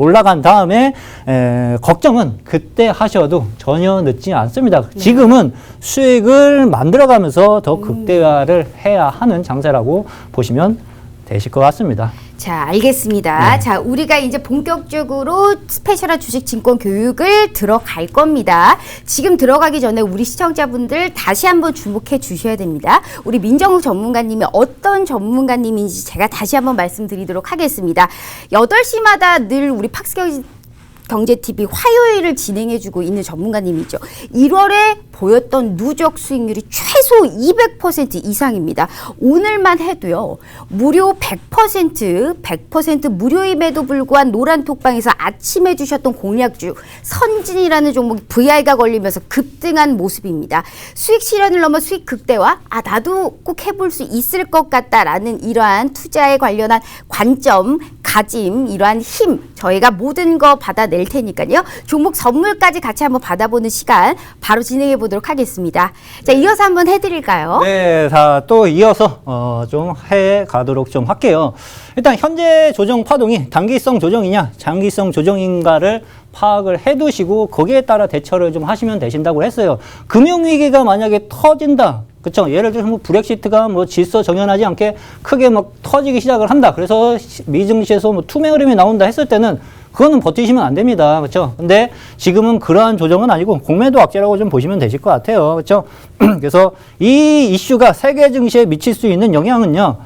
걱정은 그때 하셔도 전혀 늦지 않습니다. 지금은 수익을 만들어가면서 더 극대화를 해야 하는 장세라고 보시면 되실 것 같습니다. 자, 알겠습니다. 자, 우리가 이제 본격적으로 스페셜한 주식 증권 교육을 들어갈 겁니다. 지금 들어가기 전에 우리 시청자분들 다시 한번 주목해 주셔야 됩니다. 우리 민정욱 전문가님이 어떤 전문가님인지 제가 다시 한번 말씀드리도록 하겠습니다. 8시마다 늘 우리 팍스경제TV 화요일을 진행해주고 있는 전문가님이죠. 1월에 보였던 누적 수익률이 최소 200% 이상입니다. 오늘만 해도요. 무료 100% 무료임에도 불구한 노란톡방에서 아침에 주셨던 공략주 선진이라는 종목이 VI가 걸리면서 급등한 모습입니다. 수익 실현을 넘어 수익 극대화, 나도 꼭 해볼 수 있을 것 같다라는 이러한 투자에 관련한 관점, 가짐, 이러한 힘 저희가 모든 거 받아낼 테니까요. 종목 선물까지 같이 한번 받아보는 시간 바로 진행해 보도록 하겠습니다. 자, 이어서 한번 해드릴까요? 네, 자, 또 이어서 좀 해 가도록 좀 할게요. 일단 현재 조정 파동이 단기성 조정이냐 장기성 조정인가를 파악을 해두시고 거기에 따라 대처를 좀 하시면 되신다고 했어요. 금융위기가 만약에 터진다. 그쵸? 예를 들어서 뭐 브렉시트가 뭐 질서 정연하지 않게 크게 막 터지기 시작을 한다. 그래서 미증시에서 뭐 투매 흐름이 나온다 했을 때는 그거는 버티시면 안 됩니다. 그렇죠? 근데 지금은 그러한 조정은 아니고 공매도 악재라고 좀 보시면 되실 것 같아요. 그렇죠? 그래서 이 이슈가 세계 증시에 미칠 수 있는 영향은요.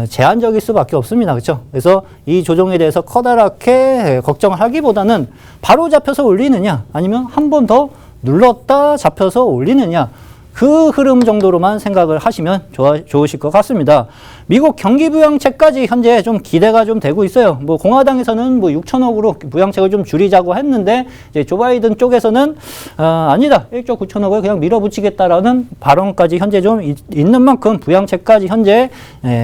제한적일 수밖에 없습니다. 그렇죠? 그래서 이 조정에 대해서 커다랗게 걱정을 하기보다는 바로 잡혀서 올리느냐 아니면 한 번 더 눌렀다 잡혀서 올리느냐 그 흐름 정도로만 생각을 하시면 좋으실 것 같습니다. 미국 경기 부양책까지 현재 좀 기대가 좀 되고 있어요. 뭐 공화당에서는 뭐 6천억으로 부양책을 좀 줄이자고 했는데 이제 조 바이든 쪽에서는 아니다. 1조 9천억을 그냥 밀어붙이겠다라는 발언까지 현재 좀 있는 만큼 부양책까지 현재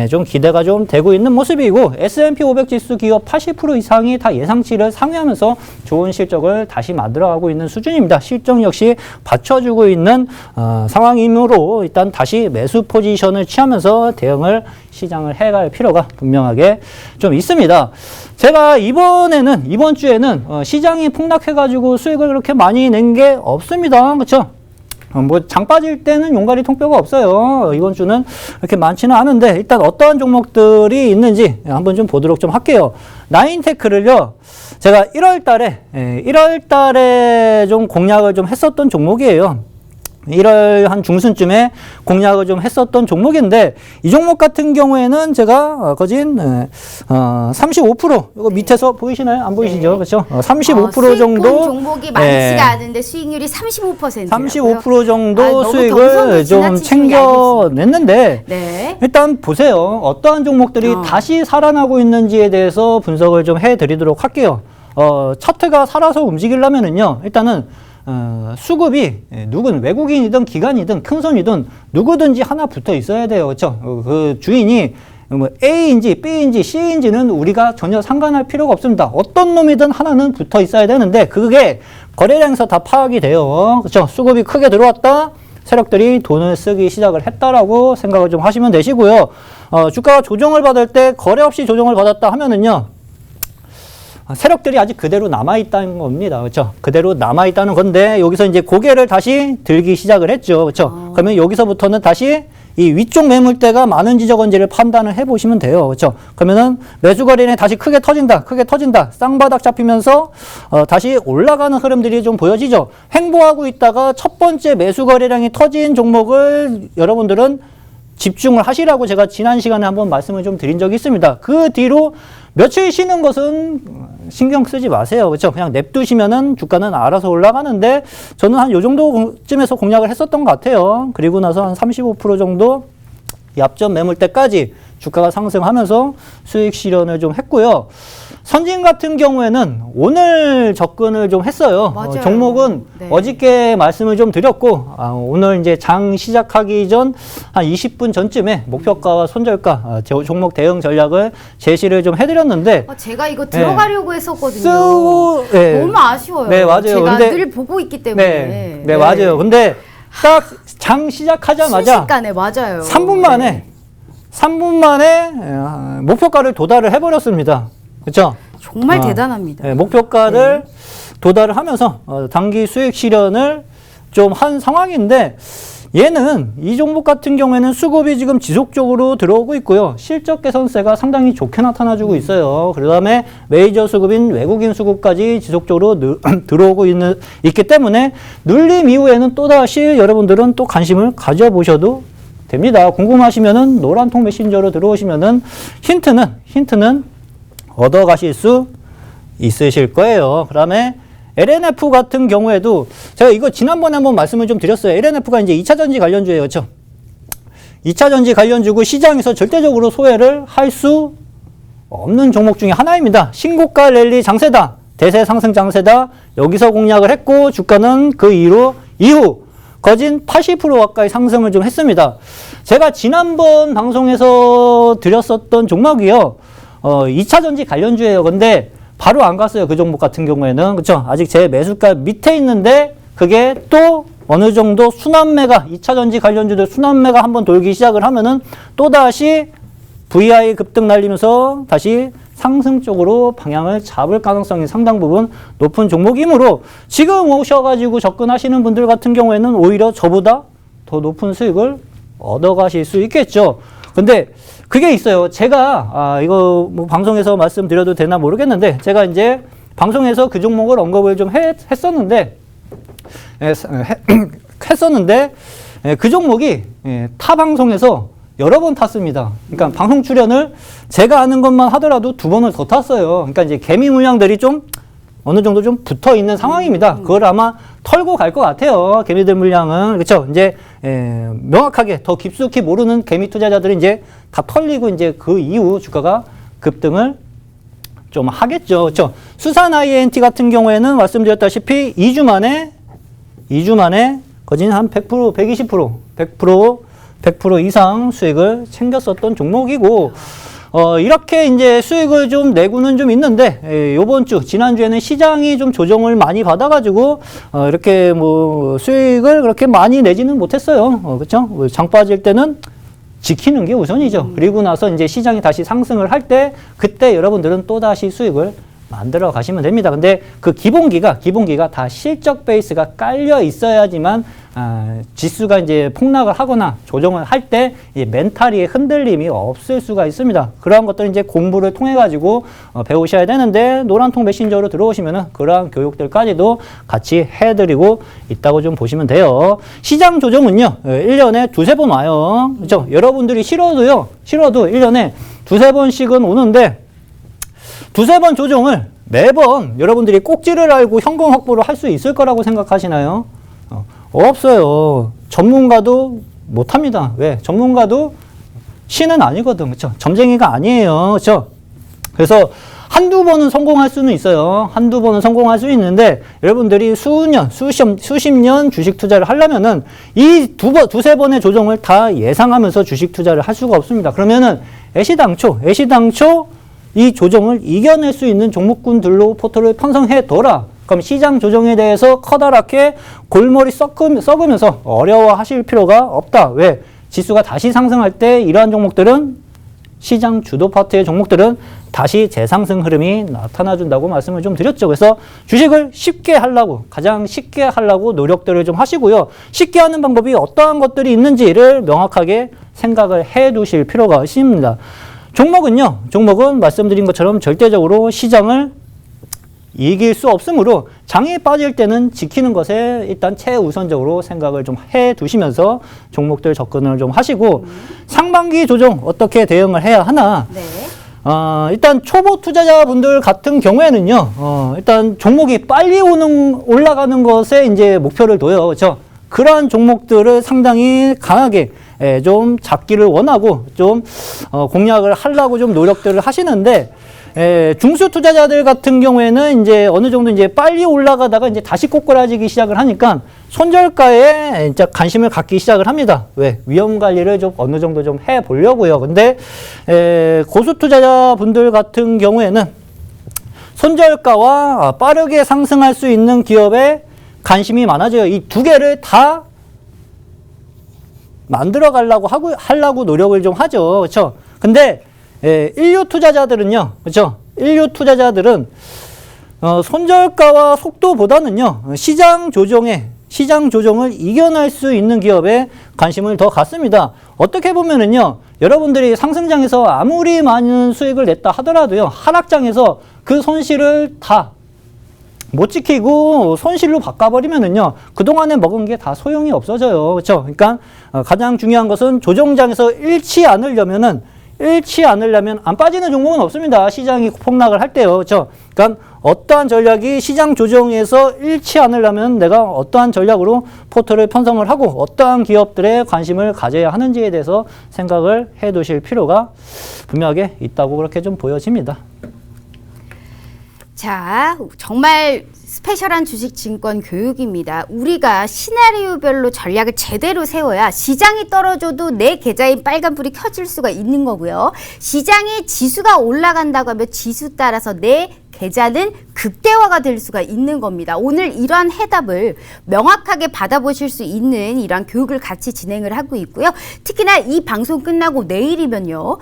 좀 기대가 좀 되고 있는 모습이고 S&P 500 지수 기업 80% 이상이 다 예상치를 상회하면서 좋은 실적을 다시 만들어가고 있는 수준입니다. 실적 역시 받쳐주고 있는 상황이므로 일단 다시 매수 포지션을 취하면서 대응을 시장을 해갈 필요가 분명하게 좀 있습니다. 제가 이번 주에는 시장이 폭락해가지고 수익을 그렇게 많이 낸 게 없습니다. 그렇죠? 뭐 장 빠질 때는 용가리 통뼈가 없어요. 이번 주는 그렇게 많지는 않은데 일단 어떠한 종목들이 있는지 한번 좀 보도록 좀 할게요. 나인테크를요. 제가 1월 달에 좀 공략을 좀 했었던 종목이에요. 1월 한 중순쯤에 공략을 좀 했었던 종목인데 이 종목 같은 경우에는 제가 거진 35% 이거 밑에서 보이시나요? 안 보이시죠? 그렇죠? 35% 정도 종목이 많지가 않은데 수익률이 35%예요. 35% 정도 수익을 좀 챙겨냈는데 네. 일단 보세요. 어떠한 종목들이 다시 살아나고 있는지에 대해서 분석을 좀 해드리도록 할게요. 차트가 살아서 움직이려면은요. 일단은 수급이 외국인이든 기관이든 큰 손이든 누구든지 하나 붙어 있어야 돼요. 그렇죠? 그 주인이 뭐 A인지 B인지 C인지는 우리가 전혀 상관할 필요가 없습니다. 어떤 놈이든 하나는 붙어 있어야 되는데 그게 거래량에서 다 파악이 돼요. 그렇죠? 수급이 크게 들어왔다. 세력들이 돈을 쓰기 시작을 했다라고 생각을 좀 하시면 되시고요. 주가가 조정을 받을 때 거래 없이 조정을 받았다 하면은요. 세력들이 아직 그대로 남아있다는 겁니다. 그렇죠? 그대로 남아있다는 건데, 여기서 이제 고개를 다시 들기 시작을 했죠. 그렇죠? 그러면 여기서부터는 다시 이 위쪽 매물대가 많은지 적은지를 판단을 해 보시면 돼요. 그렇죠? 그러면은 매수 거래량이 다시 크게 터진다. 쌍바닥 잡히면서, 다시 올라가는 흐름들이 좀 보여지죠? 횡보하고 있다가 첫 번째 매수 거래량이 터진 종목을 여러분들은 집중을 하시라고 제가 지난 시간에 한번 말씀을 좀 드린 적이 있습니다. 그 뒤로 며칠 쉬는 것은 신경 쓰지 마세요. 그렇죠? 그냥 냅두시면은 주가는 알아서 올라가는데 저는 한 요 정도쯤에서 공략을 했었던 것 같아요. 그리고 나서 한 35% 정도 얍전 매물대까지 주가가 상승하면서 수익 실현을 좀 했고요. 선진 같은 경우에는 오늘 접근을 좀 했어요. 맞아요. 종목은 네. 어저께 말씀을 좀 드렸고, 오늘 이제 장 시작하기 전 한 20분 전쯤에 목표가와 손절가, 종목 대응 전략을 제시를 좀 해드렸는데, 제가 이거 들어가려고 했었거든요. 네. 너무 아쉬워요. 네, 맞아요. 제가 근데, 늘 보고 있기 때문에. 네, 맞아요. 근데 딱 장 시작하자마자 순식간에 맞아요. 3분 만에 목표가를 도달을 해버렸습니다. 그렇죠? 정말 대단합니다. 네, 목표가를 도달을 하면서 단기 수익 실현을 좀 한 상황인데, 얘는 이 종목 같은 경우에는 수급이 지금 지속적으로 들어오고 있고요. 실적 개선세가 상당히 좋게 나타나주고 있어요. 그 다음에 메이저 수급인 외국인 수급까지 지속적으로 들어오고 있기 때문에 눌림 이후에는 또다시 여러분들은 또 관심을 가져보셔도 됩니다. 궁금하시면은 노란통 메신저로 들어오시면은 힌트는 얻어가실 수 있으실 거예요. 그 다음에 LNF 같은 경우에도 제가 이거 지난번에 한번 말씀을 좀 드렸어요. LNF가 이제 2차 전지 관련주예요. 그렇죠? 2차 전지 관련주고 시장에서 절대적으로 소외를 할 수 없는 종목 중에 하나입니다. 신고가 랠리 장세다. 대세 상승 장세다. 여기서 공략을 했고 주가는 그 이후 거진 80% 가까이 상승을 좀 했습니다. 제가 지난번 방송에서 드렸었던 종목이요. 2차 전지 관련주예요. 근데 바로 안 갔어요. 그 종목 같은 경우에는. 그쵸? 아직 제 매수가 밑에 있는데 그게 또 어느 정도 순환매가 2차 전지 관련주들 순환매가 한번 돌기 시작을 하면은 또다시 VI 급등 날리면서 다시 상승 쪽으로 방향을 잡을 가능성이 상당 부분 높은 종목이므로 지금 오셔가지고 접근하시는 분들 같은 경우에는 오히려 저보다 더 높은 수익을 얻어가실 수 있겠죠. 근데 그게 있어요. 제가 이거 뭐 방송에서 말씀드려도 되나 모르겠는데 제가 이제 방송에서 그 종목을 언급을 좀 했었는데 그 종목이 타 방송에서 여러 번 탔습니다. 그러니까 방송 출연을 제가 아는 것만 하더라도 2번을 더 탔어요. 그러니까 이제 개미 물량들이 좀 어느 정도 좀 붙어 있는 상황입니다. 그걸 아마 털고 갈 것 같아요. 개미들 물량은. 그렇죠? 이제 명확하게 더 깊숙이 모르는 개미 투자자들은 이제 다 털리고 이제 그 이후 주가가 급등을 좀 하겠죠. 그렇죠? 수산 INT 같은 경우에는 말씀드렸다시피 2주 만에 거진 한 100%, 100% 이상 수익을 챙겼었던 종목이고, 이렇게 이제 수익을 좀 내고는 좀 있는데, 요번 주, 지난주에는 시장이 좀 조정을 많이 받아가지고, 이렇게 뭐 수익을 그렇게 많이 내지는 못했어요. 그쵸? 장 빠질 때는 지키는 게 우선이죠. 그리고 나서 이제 시장이 다시 상승을 할 때, 그때 여러분들은 또다시 수익을 만들어 가시면 됩니다. 근데 그 기본기가 다 실적 베이스가 깔려 있어야지만 지수가 이제 폭락을 하거나 조정을 할 때 멘탈이 흔들림이 없을 수가 있습니다. 그러한 것들을 이제 공부를 통해 가지고 배우셔야 되는데 노란통 메신저로 들어오시면은 그러한 교육들까지도 같이 해드리고 있다고 좀 보시면 돼요. 시장 조정은요 1년에 2-3번 와요. 그렇죠? 여러분들이 싫어도 1년에 2-3번씩은 오는데 2-3번 조정을 매번 여러분들이 꼭지를 알고 현금 확보를 할 수 있을 거라고 생각하시나요? 없어요. 전문가도 못합니다. 왜? 전문가도 신은 아니거든. 그렇죠? 점쟁이가 아니에요. 그렇죠? 그래서 한두 번은 성공할 수는 있어요. 한두 번은 성공할 수 있는데 여러분들이 수십 년 주식 투자를 하려면은 이 2-3번의 조정을 다 예상하면서 주식 투자를 할 수가 없습니다. 그러면은 애시당초 이 조정을 이겨낼 수 있는 종목군들로 포트를 편성해둬라. 그럼 시장 조정에 대해서 커다랗게 골머리 썩으면서 어려워하실 필요가 없다. 왜? 지수가 다시 상승할 때 이러한 종목들은 시장 주도 파트의 종목들은 다시 재상승 흐름이 나타나준다고 말씀을 좀 드렸죠. 그래서 주식을 가장 쉽게 하려고 노력들을 좀 하시고요. 쉽게 하는 방법이 어떠한 것들이 있는지를 명확하게 생각을 해 두실 필요가 있습니다. 종목은 말씀드린 것처럼 절대적으로 시장을 이길 수 없으므로 장이 빠질 때는 지키는 것에 일단 최우선적으로 생각을 좀 해 두시면서 종목들 접근을 좀 하시고 상반기 조정 어떻게 대응을 해야 하나. 네. 일단 초보 투자자분들 같은 경우에는요. 일단 종목이 빨리 올라가는 것에 이제 목표를 둬요. 그렇죠? 그러한 종목들을 상당히 강하게 좀 잡기를 원하고 좀 공략을 하려고 좀 노력들을 하시는데 중수 투자자들 같은 경우에는 이제 어느 정도 이제 빨리 올라가다가 이제 다시 꼬꾸라지기 시작을 하니까 손절가에 이제 관심을 갖기 시작을 합니다. 왜? 위험 관리를 좀 어느 정도 좀 해 보려고요. 근데 고수 투자자분들 같은 경우에는 손절가와 빠르게 상승할 수 있는 기업에 관심이 많아져요. 이 두 개를 다 만들어 하려고 노력을 좀 하죠. 그렇죠? 근데 인류 투자자들은요. 그렇죠? 인류 투자자들은 손절가와 속도보다는요. 시장 조정을 이겨낼 수 있는 기업에 관심을 더 갖습니다. 어떻게 보면은요. 여러분들이 상승장에서 아무리 많은 수익을 냈다 하더라도요. 하락장에서 그 손실을 다 못 지키고 손실로 바꿔버리면은요, 그동안에 먹은 게 다 소용이 없어져요. 그렇죠? 그러니까 가장 중요한 것은 조정장에서 잃지 않으려면 안 빠지는 종목은 없습니다. 시장이 폭락을 할 때요. 그렇죠? 그러니까 어떠한 전략이 시장 조정에서 잃지 않으려면 내가 어떠한 전략으로 포트를 편성을 하고 어떠한 기업들에 관심을 가져야 하는지에 대해서 생각을 해 두실 필요가 분명하게 있다고 그렇게 좀 보여집니다. 자, 정말 스페셜한 주식증권 교육입니다. 우리가 시나리오별로 전략을 제대로 세워야 시장이 떨어져도 내 계좌에 빨간불이 켜질 수가 있는 거고요. 시장이 지수가 올라간다고 하면 지수 따라서 내 계좌는 극대화가 될 수가 있는 겁니다. 오늘 이러한 해답을 명확하게 받아보실 수 있는 이러한 교육을 같이 진행을 하고 있고요. 특히나 이 방송 끝나고 내일이면요.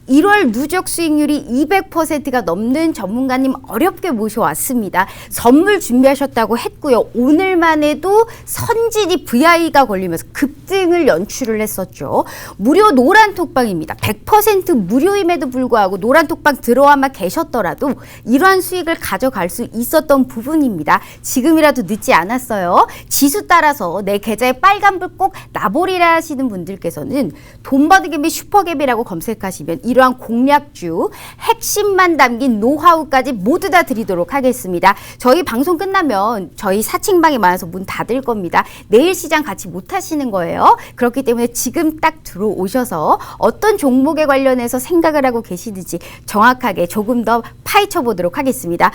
1월 누적 수익률이 200%가 넘는 전문가님 어렵게 모셔왔습니다. 선물 준비하셨다고 했고요. 오늘만 해도 선진이 VI가 걸리면서 급등을 연출을 했었죠. 무료 노란톡방입니다. 100% 무료임에도 불구하고 노란톡방 들어와만 계셨더라도 이러한 수익을 가져갈 수 있었던 부분입니다. 지금이라도 늦지 않았어요. 지수 따라서 내 계좌에 빨간불 꼭 나버리라 하시는 분들께서는 돈버드갭 및 슈퍼갭이라고 검색하시면 이러한 공략주, 핵심만 담긴 노하우까지 모두 다 드리도록 하겠습니다. 저희 방송 끝나면 저희 사칭방이 많아서 문 닫을 겁니다. 내일 시장 같이 못 하시는 거예요. 그렇기 때문에 지금 딱 들어오셔서 어떤 종목에 관련해서 생각을 하고 계시는지 정확하게 조금 더 파헤쳐 보도록 하겠습니다.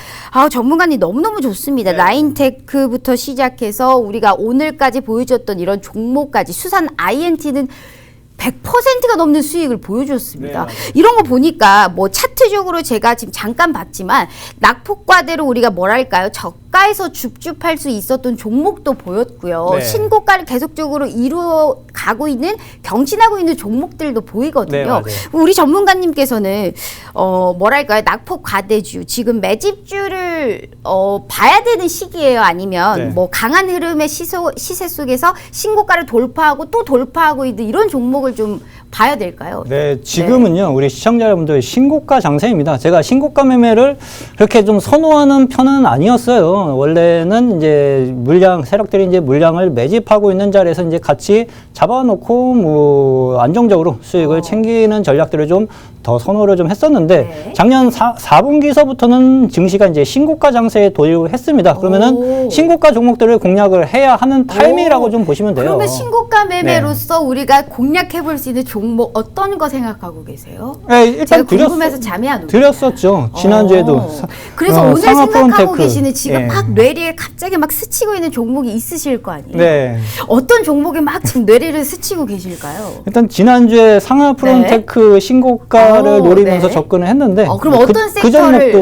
전문가님 너무너무 좋습니다. 라인테크부터 시작해서 우리가 오늘까지 보여줬던 이런 종목까지 수산 INT는 100%가 넘는 수익을 보여줬습니다. 네, 이런 거 보니까 뭐 차트적으로 제가 지금 잠깐 봤지만 낙폭과대로 우리가 뭐랄까요? 저가에서 줍줍할 수 있었던 종목도 보였고요. 네. 신고가를 계속적으로 이루어 가고 있는 경신하고 있는 종목들도 보이거든요. 네, 우리 전문가님께서는 뭐랄까요? 낙폭과대주 지금 매집주를 봐야 되는 시기예요. 아니면 네. 뭐 강한 흐름의 시세 속에서 신고가를 돌파하고 또 돌파하고 있는 이런 종목을 좀 봐야 될까요? 네, 지금은요, 우리 시청자 여러분들 신고가 장세입니다. 제가 신고가 매매를 그렇게 좀 선호하는 편은 아니었어요. 원래는 이제 세력들이 이제 물량을 매집하고 있는 자리에서 이제 같이 잡아놓고 뭐 안정적으로 수익을 챙기는 전략들을 좀 더 선호를 좀 했었는데 네. 작년 4분기서부터는 증시가 이제 신고가 장세에 도입했습니다. 그러면은 신고가 종목들을 공략을 해야 하는 타이밍이라고 좀 보시면 돼요. 그러면 신고가 매매로서 우리가 공략해 볼 수 있는 종목 어떤 거 생각하고 계세요? 네, 일단 제가 궁금해서 잠이 안 옵니다. 드렸었죠. 지난주에도. 그래서 오늘 생각하고 상하프론테크. 계시는 지금 예. 막 뇌리에 갑자기 막 스치고 있는 종목이 있으실 거 아니에요? 네. 어떤 종목에 막 지금 뇌리를 스치고 계실까요? 일단 지난주에 상하프론테크 신고가를 노리면서 네. 접근을 했는데 그럼 어떤 섹터를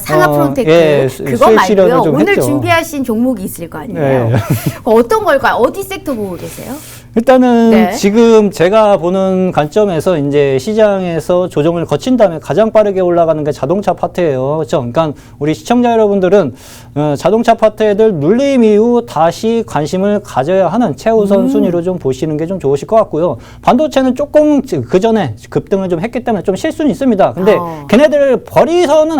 상하프론테크 예, 그거 말고요. 좀 오늘 했죠. 준비하신 종목이 있을 거 아니에요? 네. 어떤 걸까요? 어디 섹터 보고 계세요? 일단은 네. 지금 제가 보는 관점에서 이제 시장에서 조정을 거친 다음에 가장 빠르게 올라가는 게 자동차 파트예요. 그렇죠? 그러니까 우리 시청자 여러분들은 자동차 파트 애들 눌림 이후 다시 관심을 가져야 하는 최우선 순위로 좀 보시는 게 좀 좋으실 것 같고요. 반도체는 조금 그 전에 급등을 좀 했기 때문에 좀 실수는 있습니다. 근데 걔네들을 버리셔는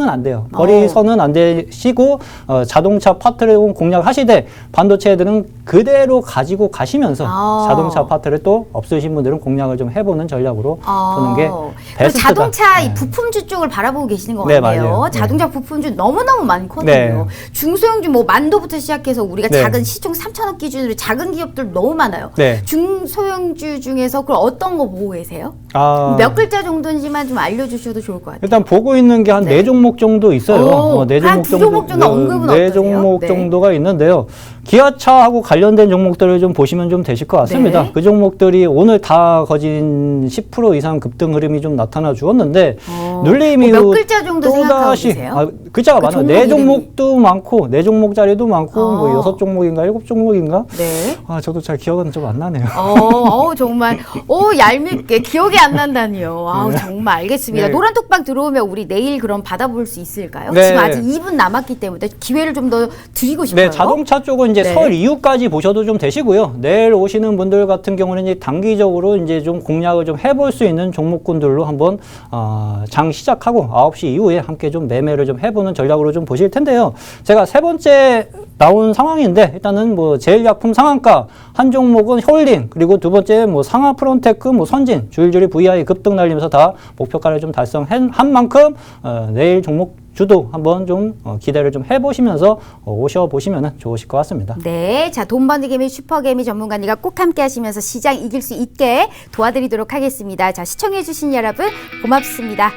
안 돼요. 버리서는 안 되시고 자동차 파트를 공략하시되 반도체 애들은 그대로 가지고 가시면서 자동차 파트를 또 없으신 분들은 공략을 좀 해보는 전략으로 보는 게 베스트다. 자동차 이 부품주 쪽을 바라보고 계시는 것 네, 같아요. 맞아요. 자동차 부품주 너무너무 많거든요. 네. 중소형주 뭐 만도부터 시작해서 우리가 네. 작은 시총 3천억 기준으로 작은 기업들 너무 많아요. 네. 중소형주 중에서 그럼 어떤 거 보고 계세요? 몇 글자 정도인지만 좀 알려주셔도 좋을 것 같아요. 일단 보고 있는 게 한 네 종목 정도 있어요. 네 한 두 종목 정도 언급은 네 어떠세요? 종목 네. 정도가 있는데요. 기아차하고 관련된 종목들을 좀 보시면 좀 되실 것 같습니다. 네. 그 종목들이 오늘 다 거진 10% 이상 급등 흐름이 좀 나타나 주었는데 눌림 이후 몇 글자 정도 생각하고 계세요? 글자가 그 많아요. 종목 네 이름이. 종목도 많고 네 종목짜리도 많고 뭐 6종목인가 7종목인가? 네. 저도 잘 기억은 좀 안 나네요. 정말, 얄밉게 기억이 안 난다니요. 정말 알겠습니다. 네. 노란톡방 들어오면 우리 내일 그럼 받아볼 수 있을까요? 네. 지금 아직 2분 남았기 때문에 기회를 좀 더 드리고 싶어요. 네, 자동차 쪽은 이제 네. 설 이후까지 보셔도 좀 되시고요. 내일 오시는 분들 같은 경우는 이제 단기적으로 이제 좀 공략을 좀 해볼 수 있는 종목군들로 한번 장 시작하고 9시 이후에 함께 좀 매매를 좀 해보는 전략으로 좀 보실 텐데요. 제가 세 번째 나온 상황인데 일단은 뭐 제일약품 상한가 한 종목은 홀링 그리고 두 번째 뭐 상하 프론테크 뭐 선진 줄줄이 VI 급등 날리면서 다 목표가를 좀 달성한 만큼 내일 종목 주도 한번 좀 기대를 좀 해보시면서 오셔보시면 좋으실 것 같습니다. 네, 자 돈버는 개미 슈퍼개미 전문가님과 꼭 함께 하시면서 시장 이길 수 있게 도와드리도록 하겠습니다. 자 시청해주신 여러분 고맙습니다.